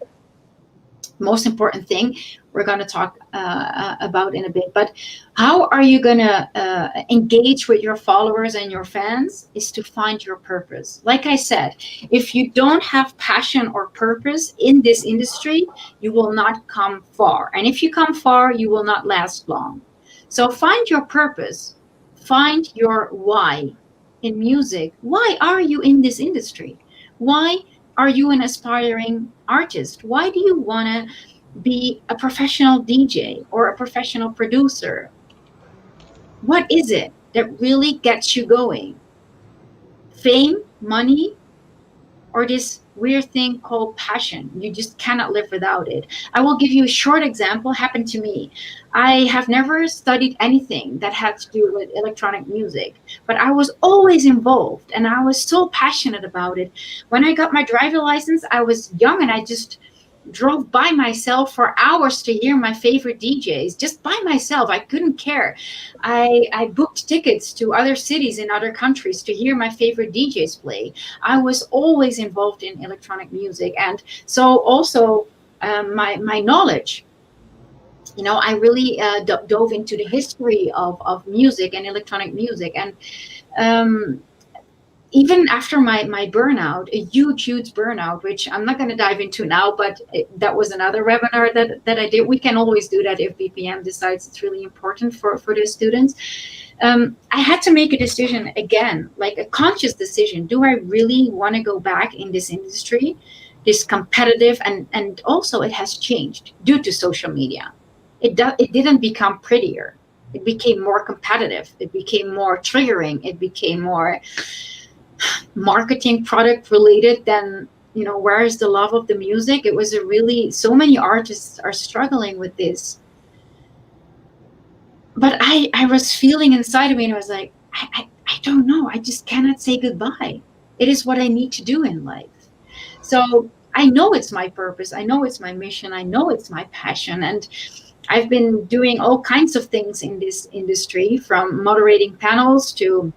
Most important thing we're going to talk about in a bit. But how are you going to engage with your followers and your fans is to find your purpose. Like I said, if you don't have passion or purpose in this industry, you will not come far. And if you come far, you will not last long. So find your purpose. Find your why in music. Why are you in this industry? Why are you an aspiring artist? Why do you want to be a professional DJ or a professional producer? What is it that really gets you going? Fame, money, or this weird thing called passion? You just cannot live without it. I will give you a short example. Happened to me. I have never studied anything that had to do with electronic music, but I was always involved and I was so passionate about it. When I got my driver license, I was young and I just drove by myself for hours to hear my favorite DJs, just by myself. I couldn't care. I booked tickets to other cities in other countries to hear my favorite DJs play. I was always involved in electronic music. And so also my knowledge, I really dove into the history of music and electronic music. And even after my burnout, a huge burnout, which I'm not going to dive into now, but that was another webinar that I did. We can always do that if BPM decides it's really important for the students. I had to make a decision again, like a conscious decision. Do I really want to go back in this industry, this competitive, and also it has changed due to social media. It didn't become prettier. It became more competitive. It became more triggering. It became more marketing product related than, where is the love of the music? It was so many artists are struggling with this. But I was feeling inside of me and I was like, I don't know. I just cannot say goodbye. It is what I need to do in life. So I know it's my purpose. I know it's my mission. I know it's my passion. And I've been doing all kinds of things in this industry, from moderating panels to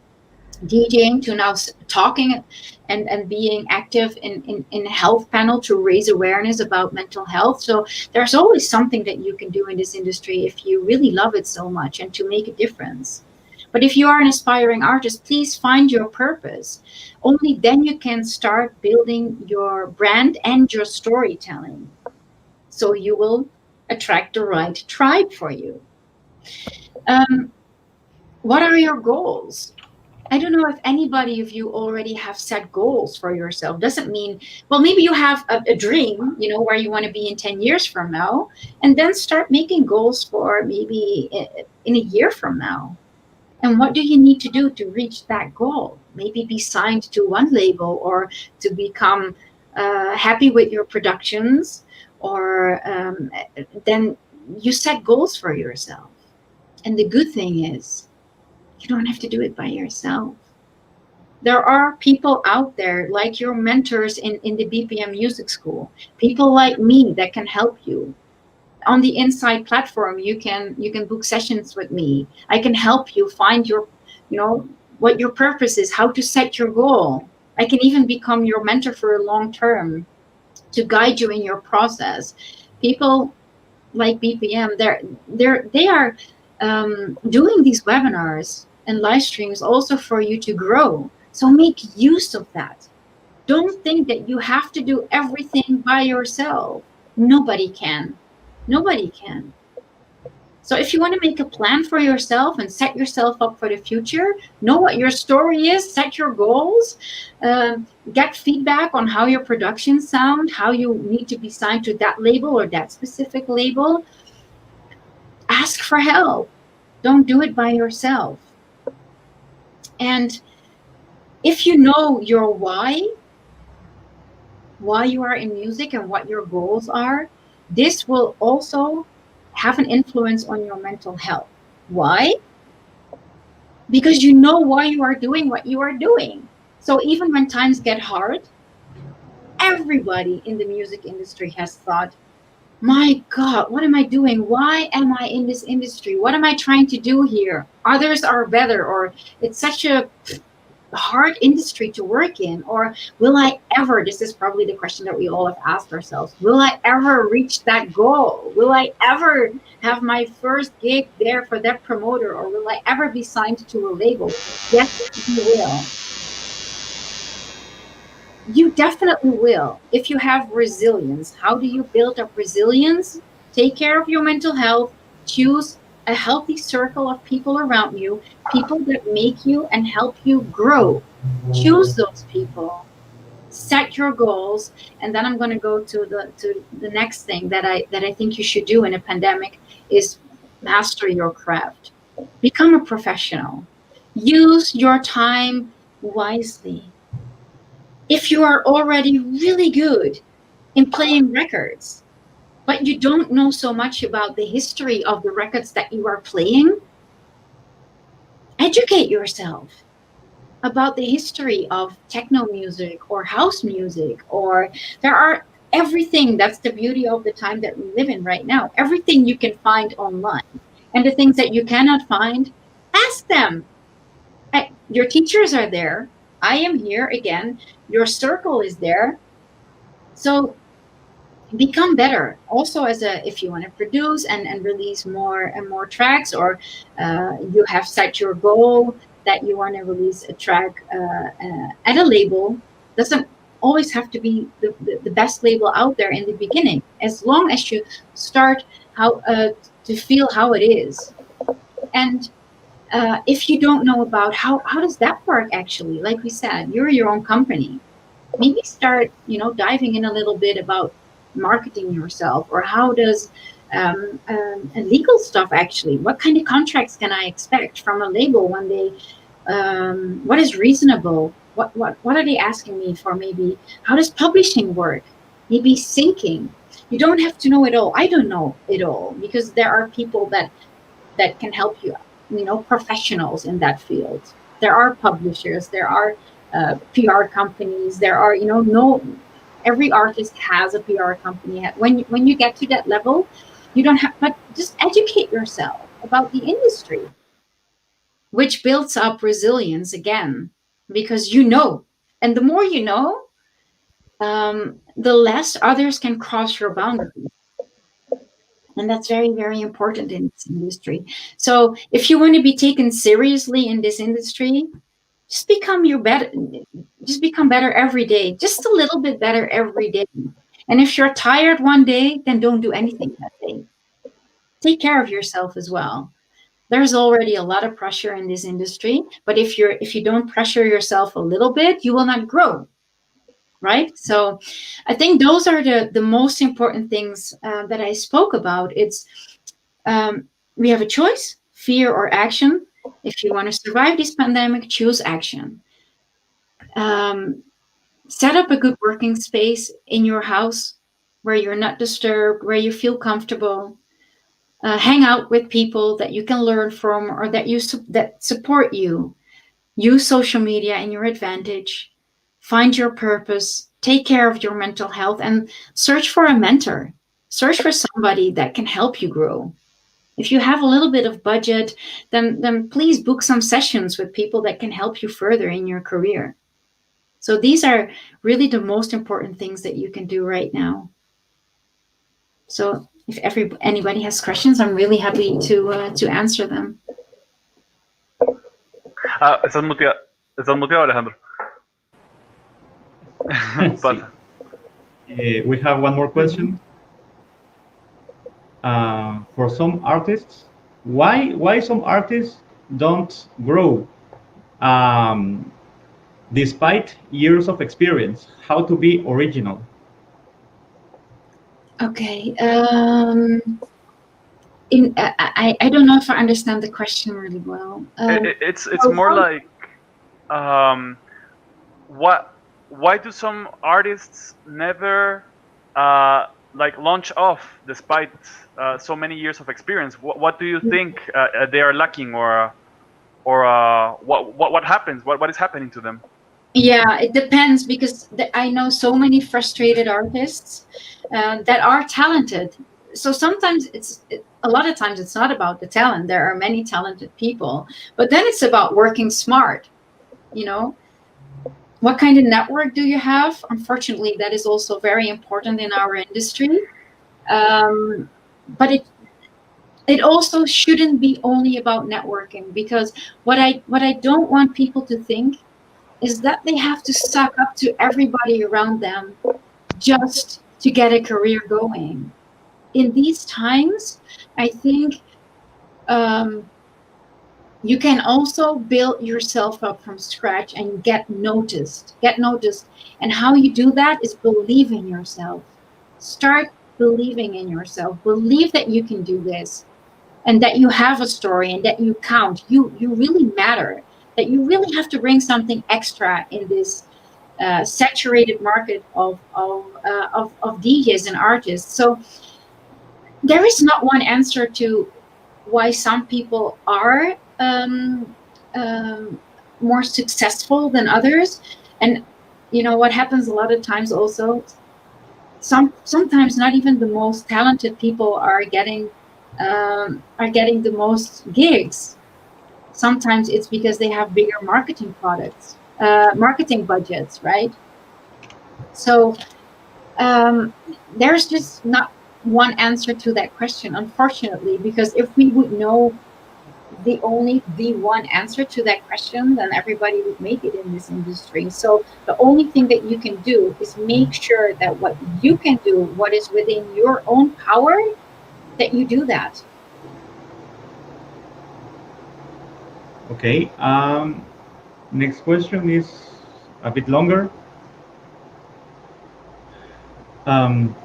DJing to now talking and being active in a health panel to raise awareness about mental health. So there's always something that you can do in this industry if you really love it so much and to make a difference. But if you are an aspiring artist, please find your purpose. Only then you can start building your brand and your storytelling. So you will attract the right tribe for you. What are your goals? I don't know if anybody of you already have set goals for yourself. Doesn't mean, well, maybe you have a dream, where you want to be in 10 years from now, and then start making goals for maybe in a year from now. And what do you need to do to reach that goal? Maybe be signed to one label, or to become happy with your productions, or then you set goals for yourself. And the good thing is, you don't have to do it by yourself. There are people out there like your mentors in the BPM music school, people like me that can help you. On the Inside platform, you can book sessions with me. I can help you find your, what your purpose is, how to set your goal. I can even become your mentor for a long term to guide you in your process. People like BPM, they are doing these webinars and live streams also for you to grow. So make use of that. Don't think that you have to do everything by yourself. Nobody can. Nobody can. So if you want to make a plan for yourself and set yourself up for the future, know what your story is, set your goals, get feedback on how your productions sound, how you need to be signed to that label or that specific label. Ask for help. Don't do it by yourself. And if you know your why you are in music and what your goals are, this will also have an influence on your mental health. Why? Because you know why you are doing what you are doing. So even when times get hard, everybody in the music industry has thought, my God, what am I doing? Why am I in this industry? What am I trying to do here? Others are better, or it's such a hard industry to work in, or will I ever, this is probably the question that we all have asked ourselves, will I ever reach that goal? Will I ever have my first gig there for that promoter, or will I ever be signed to a label? Yes, you will. You definitely will. If you have resilience, how do you build up resilience? Take care of your mental health, choose a healthy circle of people around you, people that make you and help you grow. Choose those people, set your goals, and then I'm going to go to the next thing that I think you should do in a pandemic is master your craft. Become a professional. Use your time wisely. If you are already really good in playing records, but you don't know so much about the history of the records that you are playing, educate yourself about the history of techno music or house music, or there are everything. That's the beauty of the time that we live in right now. Everything you can find online. And the things that you cannot find, ask them. Your teachers are there. I am here again. Your circle is there. So become better also if you want to produce and release more and more tracks, or you have set your goal that you want to release a track at a label. Doesn't always have to be the best label out there in the beginning, as long as you start how to feel how it is. And if you don't know about how does that work, actually, like we said, you're your own company. Maybe start diving in a little bit about marketing yourself, or how does legal stuff actually, what kind of contracts can I expect from a label when they what is reasonable, what are they asking me for? Maybe how does publishing work, maybe syncing. You don't have to know it all. I don't know it all, because there are people that can help you, professionals in that field. There are publishers, there are PR companies, there are, every artist has a PR company. When you get to that level, you don't have, but just educate yourself about the industry, which builds up resilience again, because and the more you know, the less others can cross your boundaries. And that's very, very important in this industry. So if you want to be taken seriously in this industry, just become better every day, just a little bit better every day. And if you're tired one day, then don't do anything that day. Take care of yourself as well. There's already a lot of pressure in this industry, but if you don't pressure yourself a little bit, you will not grow. Right? So I think those are the most important things that I spoke about. It's we have a choice, fear or action. If you want to survive this pandemic, choose action. Set up a good working space in your house where you're not disturbed, where you feel comfortable. Hang out with people that you can learn from or that support you. Use social media in your advantage. Find your purpose. Take care of your mental health and search for a mentor. Search for somebody that can help you grow. If you have a little bit of budget, then please book some sessions with people that can help you further in your career. So these are really the most important things that you can do right now. So if anybody has questions, I'm really happy to answer them. Estás muteado, Alejandro. We have one more question. For some artists, why some artists don't grow despite years of experience? How to be original? Okay. I don't know if I understand the question really well. It's more like why do some artists never like launch off despite so many years of experience? What do you think they are lacking, or what happens? What is happening to them? Yeah, it depends, because I know so many frustrated artists that are talented. So sometimes a lot of times it's not about the talent. There are many talented people, but then it's about working smart. You know, what kind of network do you have? Unfortunately, that is also very important in our industry. But it also shouldn't be only about networking, because what I don't want people to think is that they have to suck up to everybody around them just to get a career going. In these times, I think you can also build yourself up from scratch and get noticed. And how you do that is believe in yourself. Start believing in yourself. Believe that you can do this, and that you have a story, and that you count. You really matter. That you really have to bring something extra in this saturated market of DJs and artists. So there is not one answer to why some people are more successful than others. And you know what happens a lot of times also, sometimes not even the most talented people are getting the most gigs. Sometimes it's because they have bigger marketing budgets, right? So there's just not one answer to that question, unfortunately, because if we would know the one answer to that question, then everybody would make it in this industry. So the only thing that you can do is make sure that what you can do, what is within your own power, that you do that. Okay. Next question is a bit longer.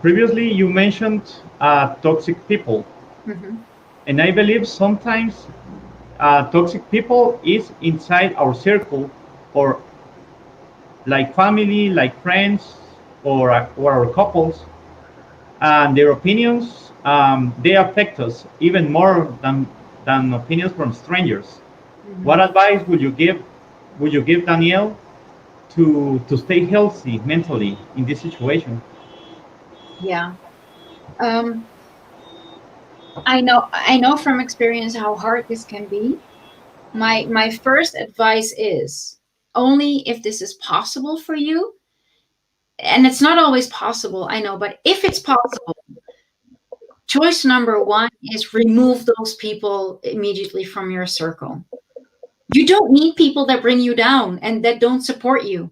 Previously, you mentioned toxic people. Mm-hmm. And I believe sometimes toxic people is inside our circle, or like family, like friends, or our couples, and their opinions, they affect us even more than opinions from strangers. Mm-hmm. What advice would you give Danielle to stay healthy mentally in this situation? Yeah. I know from experience how hard this can be. My first advice is, only if this is possible for you, and it's not always possible, I know, but if it's possible, choice number one is remove those people immediately from your circle. You don't need people that bring you down and that don't support you.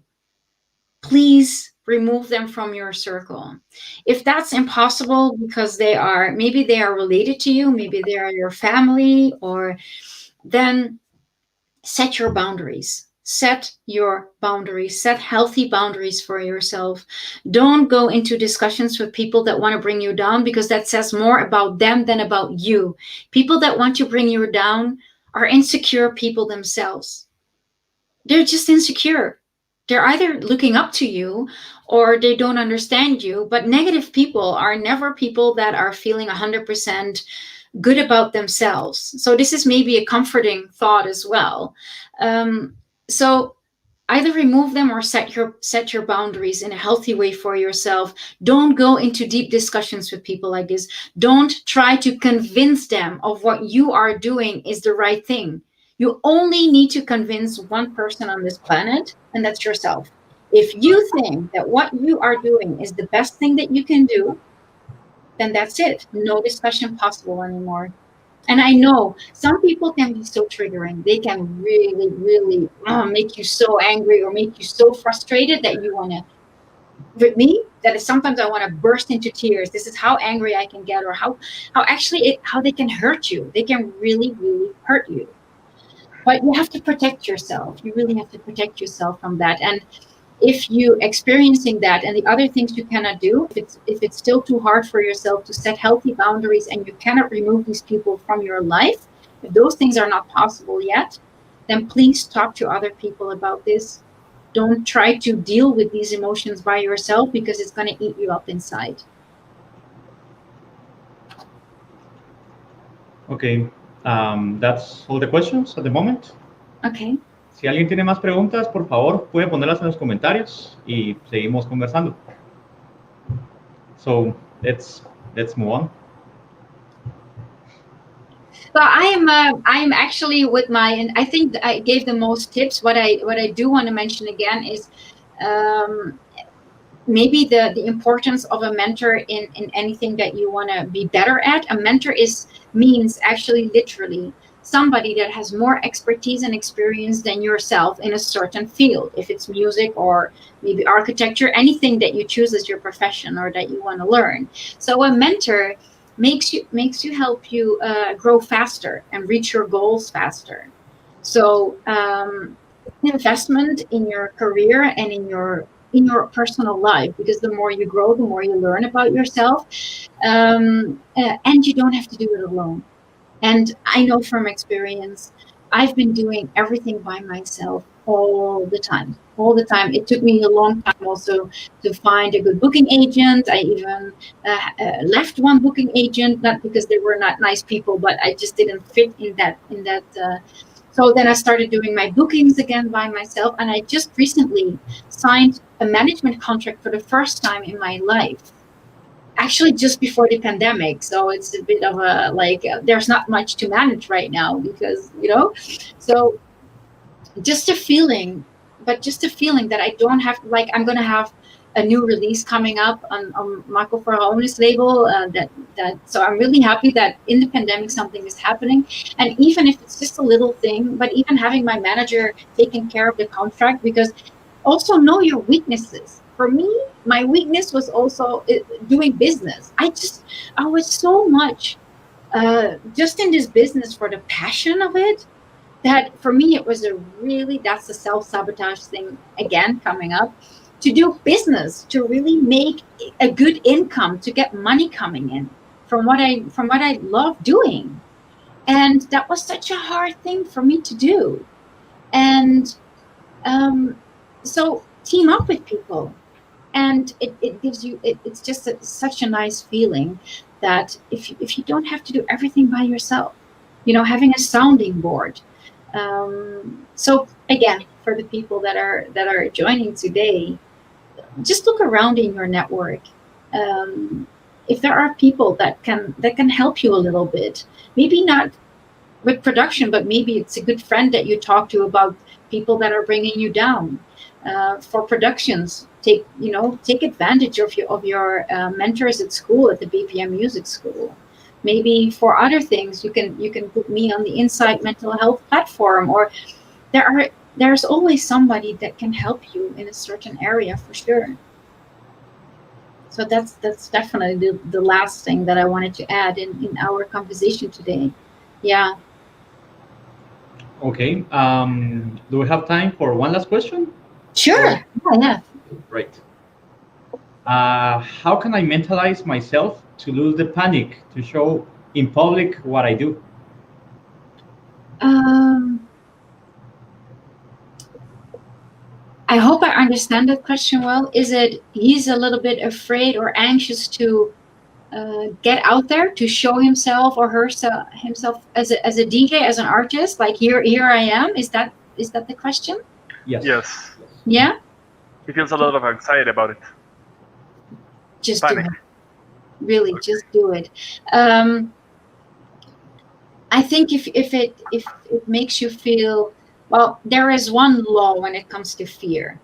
Please remove them from your circle. If that's impossible because maybe they are related to you, maybe they are your family, or then set your boundaries. Set your boundaries. Set healthy boundaries for yourself. Don't go into discussions with people that want to bring you down, because that says more about them than about you. People that want to bring you down are insecure people themselves. They're just insecure. They're either looking up to you or they don't understand you. But negative people are never people that are feeling 100% good about themselves. So this is maybe a comforting thought as well. So either remove them or set your boundaries in a healthy way for yourself. Don't go into deep discussions with people like this. Don't try to convince them of what you are doing is the right thing. You only need to convince one person on this planet, and that's yourself. If you think that what you are doing is the best thing that you can do, then that's it. No discussion possible anymore. And I know some people can be so triggering. They can really, really make you so angry or make you so frustrated that you want to, with me, that is sometimes I want to burst into tears. This is how angry I can get, or how they can hurt you. They can really, really hurt you. But you have to protect yourself. You really have to protect yourself from that. And if you experiencing that and the other things you cannot do, if it's still too hard for yourself to set healthy boundaries and you cannot remove these people from your life, if those things are not possible yet, then please talk to other people about this. Don't try to deal with these emotions by yourself, because it's going to eat you up inside. Okay, that's all the questions at the moment. Okay. Si alguien tiene más preguntas, por favor, puede ponerlas en los comentarios y seguimos conversando. So let's move on. So I'm actually with and I think I gave the most tips. What I do want to mention again is maybe the importance of a mentor in anything that you want to be better at. A mentor means actually literally somebody that has more expertise and experience than yourself in a certain field. If it's music or maybe architecture, anything that you choose as your profession or that you want to learn. So a mentor makes you help you grow faster and reach your goals faster. So investment in your career and in your personal life, because the more you grow, the more you learn about yourself, and you don't have to do it alone. And I know from experience, I've been doing everything by myself all the time. It took me a long time also to find a good booking agent. I even left one booking agent, not because they were not nice people, but I just didn't fit in that. So then I started doing my bookings again by myself. And I just recently signed a management contract for the first time in my life. Actually, just before the pandemic. So it's a bit of there's not much to manage right now because, so just a feeling that I don't have, I'm going to have a new release coming up on Marco Verhoeven's label. So I'm really happy that in the pandemic something is happening. And even if it's just a little thing, but even having my manager taking care of the contract, because also know your weaknesses. For me, my weakness was also doing business. I was so much just in this business for the passion of it, that for me it was that's the self-sabotage thing again coming up, to do business, to really make a good income, to get money coming in from what I love doing. And that was such a hard thing for me to do. And so team up with people. And it gives you, it's just such a nice feeling that if you don't have to do everything by yourself, having a sounding board. So again, for the people that are joining today, just look around in your network. If there are people that can help you a little bit, maybe not with production, but maybe it's a good friend that you talk to about people that are bringing you down. For productions, take advantage of your mentors at school, at the BPM Music School. Maybe for other things, you can put me on the Insight Mental Health platform, or there's always somebody that can help you in a certain area for sure. So that's definitely the last thing that I wanted to add in our conversation today. Yeah. Okay. Do we have time for one last question? Sure. Yeah. Great. How can I mentalize myself to lose the panic to show in public what I do? I hope I understand that question well. Is it he's a little bit afraid or anxious to get out there to show himself or himself as a DJ, as an artist? Like here I am. Is that the question? Yes. Yeah. He feels a lot of anxiety about it. Just Panic. do it. Really, okay. Just do it. I think if it makes you feel, well, there is one law when it comes to fear.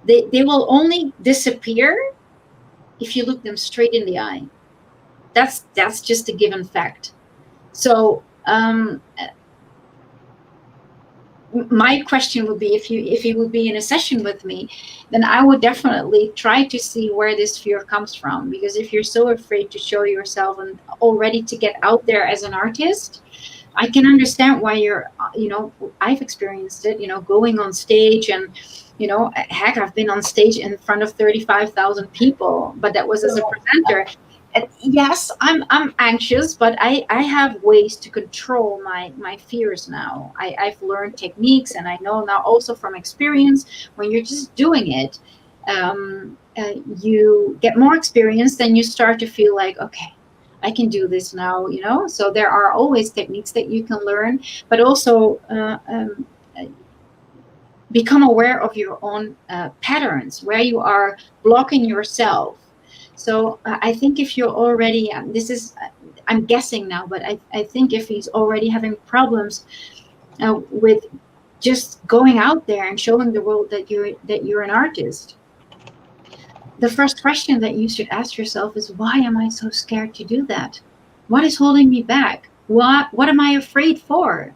They will only disappear if you look them straight in the eye. That's just a given fact. So my question would be, if you would be in a session with me, then I would definitely try to see where this fear comes from. Because if you're so afraid to show yourself and already to get out there as an artist, I can understand why you're, I've experienced it, going on stage and, heck, I've been on stage in front of 35,000 people, but that was as a presenter. And yes, I'm anxious, but I have ways to control my fears now. I've learned techniques, and I know now also from experience, when you're just doing it, you get more experience, then you start to feel like, okay, I can do this now, So there are always techniques that you can learn, but also become aware of your own patterns, where you are blocking yourself. So I think if you're already, I'm guessing now, but I think if he's already having problems with just going out there and showing the world that you're an artist, the first question that you should ask yourself is, why am I so scared to do that? What is holding me back? What am I afraid for?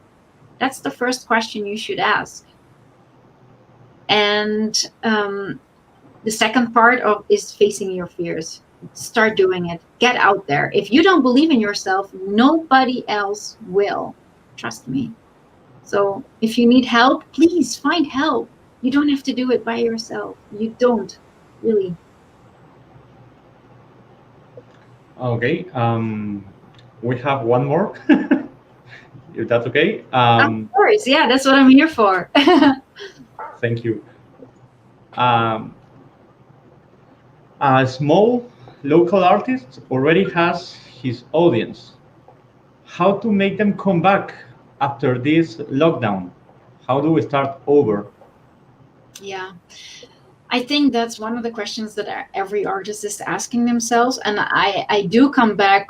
That's the first question you should ask. And the second part is facing your fears. Start doing it. Get out there. If you don't believe in yourself, nobody else will. Trust me. So if you need help, please find help. You don't have to do it by yourself. You don't, really. Okay. We have one more. If that's okay. Of course. Yeah, that's what I'm here for. Thank you. A small local artist already has his audience. How to make them come back after this lockdown? How do we start over? Yeah, I think that's one of the questions that every artist is asking themselves. And I do come back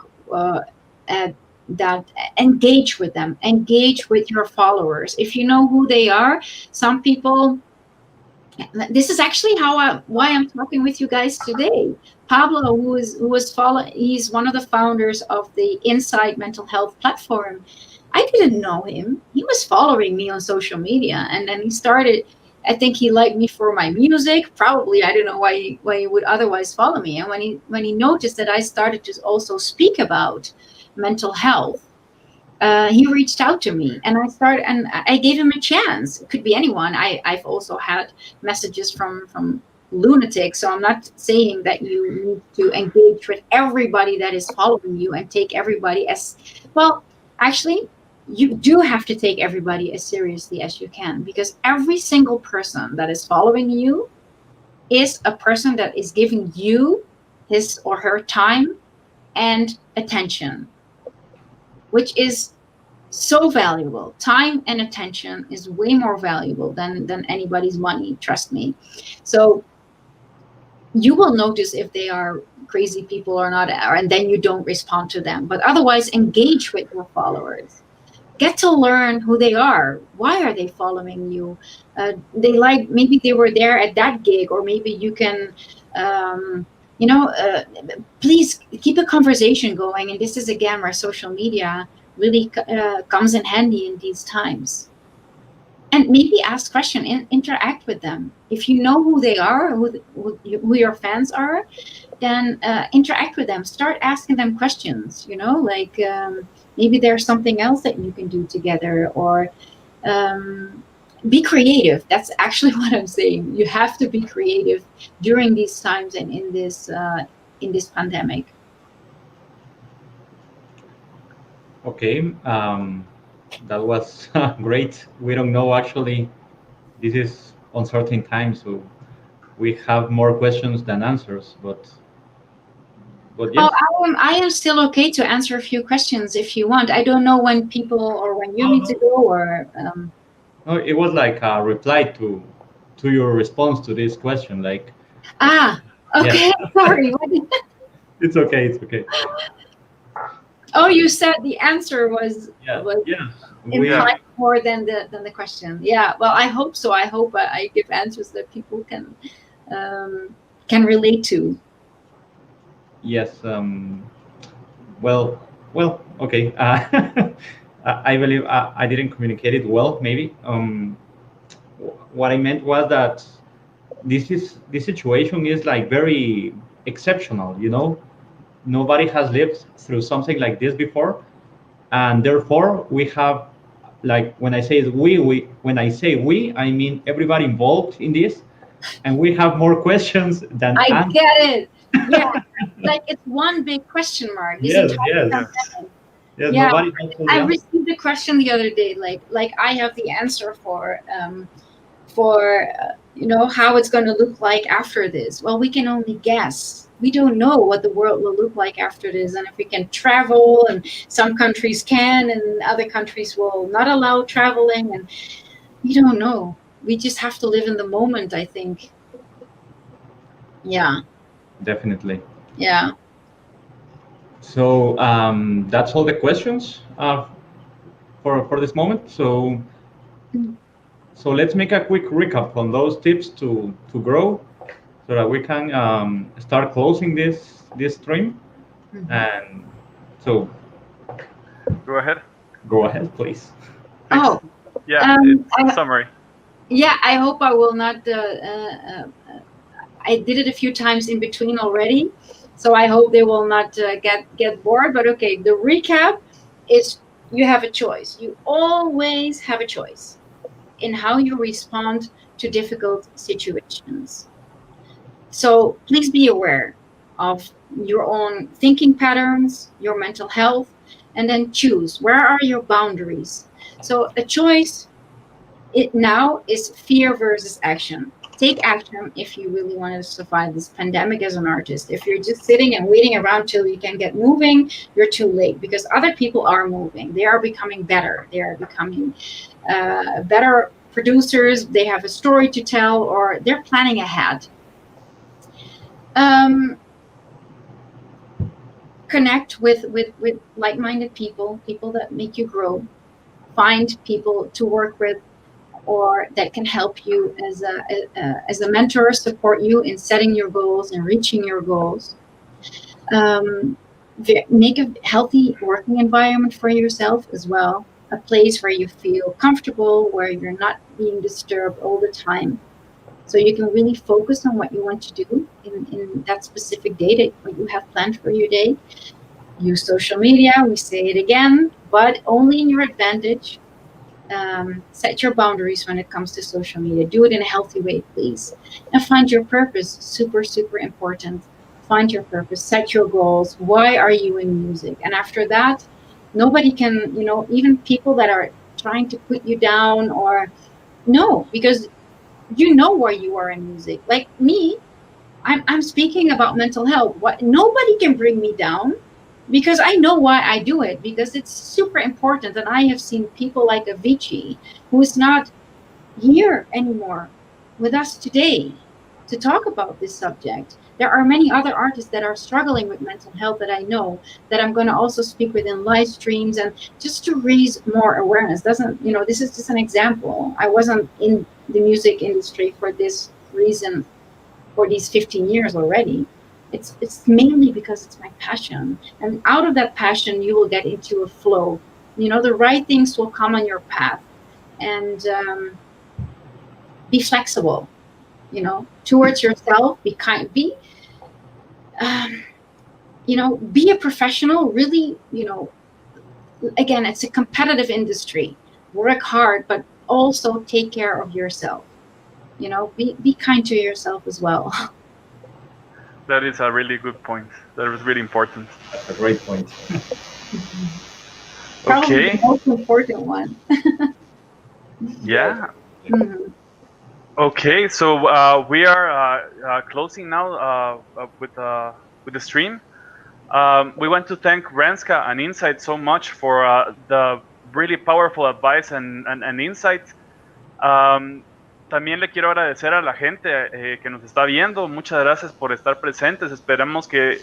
at that. Engage with them. Engage with your followers. If you know who they are, some people... This is actually why I'm talking with you guys today. Pablo, he's one of the founders of the Inside Mental Health platform. I didn't know him. He was following me on social media, and then he started. I think he liked me for my music. Probably, I don't know why he would otherwise follow me. And when he noticed that I started to also speak about mental health, he reached out to me, and I gave him a chance. It could be anyone. I've also had messages from lunatics, so I'm not saying that you need to engage with everybody that is following you and take everybody as well. Actually, you do have to take everybody as seriously as you can, because every single person that is following you is a person that is giving you his or her time and attention, which is so valuable. Time and attention is way more valuable than anybody's money, trust me. So you will notice if they are crazy people or not, and then you don't respond to them. But otherwise, engage with your followers. Get to learn who they are. Why are they following you? Maybe they were there at that gig, or maybe you can please keep a conversation going. And this is again where social media really comes in handy in these times. And maybe ask questions, interact with them. If you know who they are, who your fans are, then interact with them. Start asking them questions, like maybe there's something else that you can do together, or be creative. That's actually what I'm saying. You have to be creative during these times and in this pandemic. Okay, that was great. We don't know, actually. This is uncertain times, so we have more questions than answers, but But yes. I am still okay to answer a few questions if you want. I don't know when people or when you need to go or. No, it was like a reply to your response to this question. Like. Okay. Yeah. Sorry. It's okay. It's okay. Oh, you said the answer was implied more than the question. Yeah. Well, I hope so. I hope I give answers that people can relate to. Yes. Well. Okay. I believe I didn't communicate it well. Maybe. What I meant was that this situation is like very exceptional. Nobody has lived through something like this before, and therefore we have, like, when I say when I say we, I mean everybody involved in this, and we have more questions than answers. Get it. Yeah. Like it's one big question mark. Yes. Yeah, I received a question the other day. Like I have the answer for how it's going to look like after this. Well, we can only guess. We don't know what the world will look like after this, and if we can travel, and some countries can, and other countries will not allow traveling, and we don't know. We just have to live in the moment, I think. Yeah. Definitely. Yeah. So that's all the questions for this moment. So let's make a quick recap on those tips to grow, so that we can start closing this stream. And so go ahead, please. Thanks. Summary. Yeah, I hope I will not. I did it a few times in between already, so I hope they will not get bored. But okay, the recap is you have a choice. You always have a choice in how you respond to difficult situations. So please be aware of your own thinking patterns, your mental health, and then choose where are your boundaries. So a choice now is fear versus action. Take action if you really want to survive this pandemic as an artist. If you're just sitting and waiting around till you can get moving, you're too late, because other people are moving. They are becoming better. They are becoming better producers. They have a story to tell, or they're planning ahead. Connect with like-minded people that make you grow. Find people to work with, or that can help you as a mentor, support you in setting your goals and reaching your goals. Make a healthy working environment for yourself as well, a place where you feel comfortable, where you're not being disturbed all the time, so you can really focus on what you want to do in that specific day, what you have planned for your day. Use social media, we say it again, but only in your advantage. Set your boundaries when it comes to social media. Do it in a healthy way, please. And find your purpose. Super, super important. Find your purpose. Set your goals. Why are you in music? And after that, nobody can, even people that are trying to put you down or no, because you know where you are in music. Like me, I'm speaking about mental health. Nobody can bring me down, because I know why I do it, because it's super important. And I have seen people like Avicii, who is not here anymore with us today to talk about this subject. There are many other artists that are struggling with mental health that I know, that I'm going to also speak with in live streams, and just to raise more awareness. This is just an example. I wasn't in the music industry for this reason for these 15 years already. It's mainly because it's my passion, and out of that passion you will get into a flow. The right things will come on your path, and be flexible, towards yourself. Be kind, be a professional, really. Again, it's a competitive industry. Work hard, but also take care of yourself. Be kind to yourself as well. That is a really good point. That was really important. That's a great point. Probably the most important one. Yeah. Mm-hmm. Okay, so we are closing now with the stream. We want to thank Renske and Insight so much for the really powerful advice and insight. También le quiero agradecer a la gente que nos está viendo. Muchas gracias por estar presentes. Esperemos que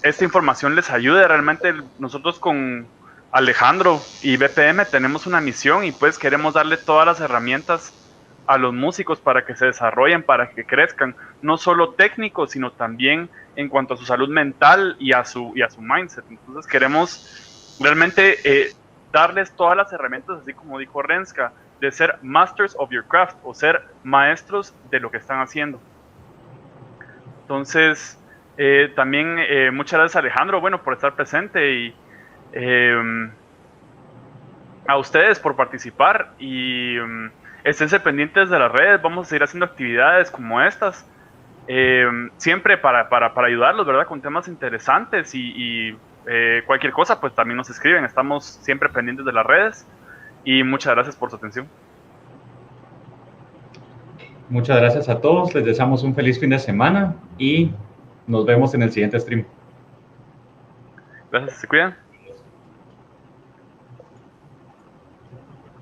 esta información les ayude. Realmente nosotros con Alejandro y BPM tenemos una misión y pues queremos darle todas las herramientas a los músicos para que se desarrollen, para que crezcan, no solo técnicos, sino también en cuanto a su salud mental y a su mindset. Entonces queremos realmente darles todas las herramientas, así como dijo Renske, de ser masters of your craft o ser maestros de lo que están haciendo. Entonces, también muchas gracias Alejandro, bueno, por estar presente y a ustedes por participar y esténse pendientes de las redes. Vamos a seguir haciendo actividades como estas, siempre para ayudarlos, ¿verdad? Con temas interesantes y cualquier cosa, pues también nos escriben. Estamos siempre pendientes de las redes y muchas gracias por su atención. Muchas gracias a todos, les deseamos un feliz fin de semana y nos vemos en el siguiente stream. Gracias, se cuidan.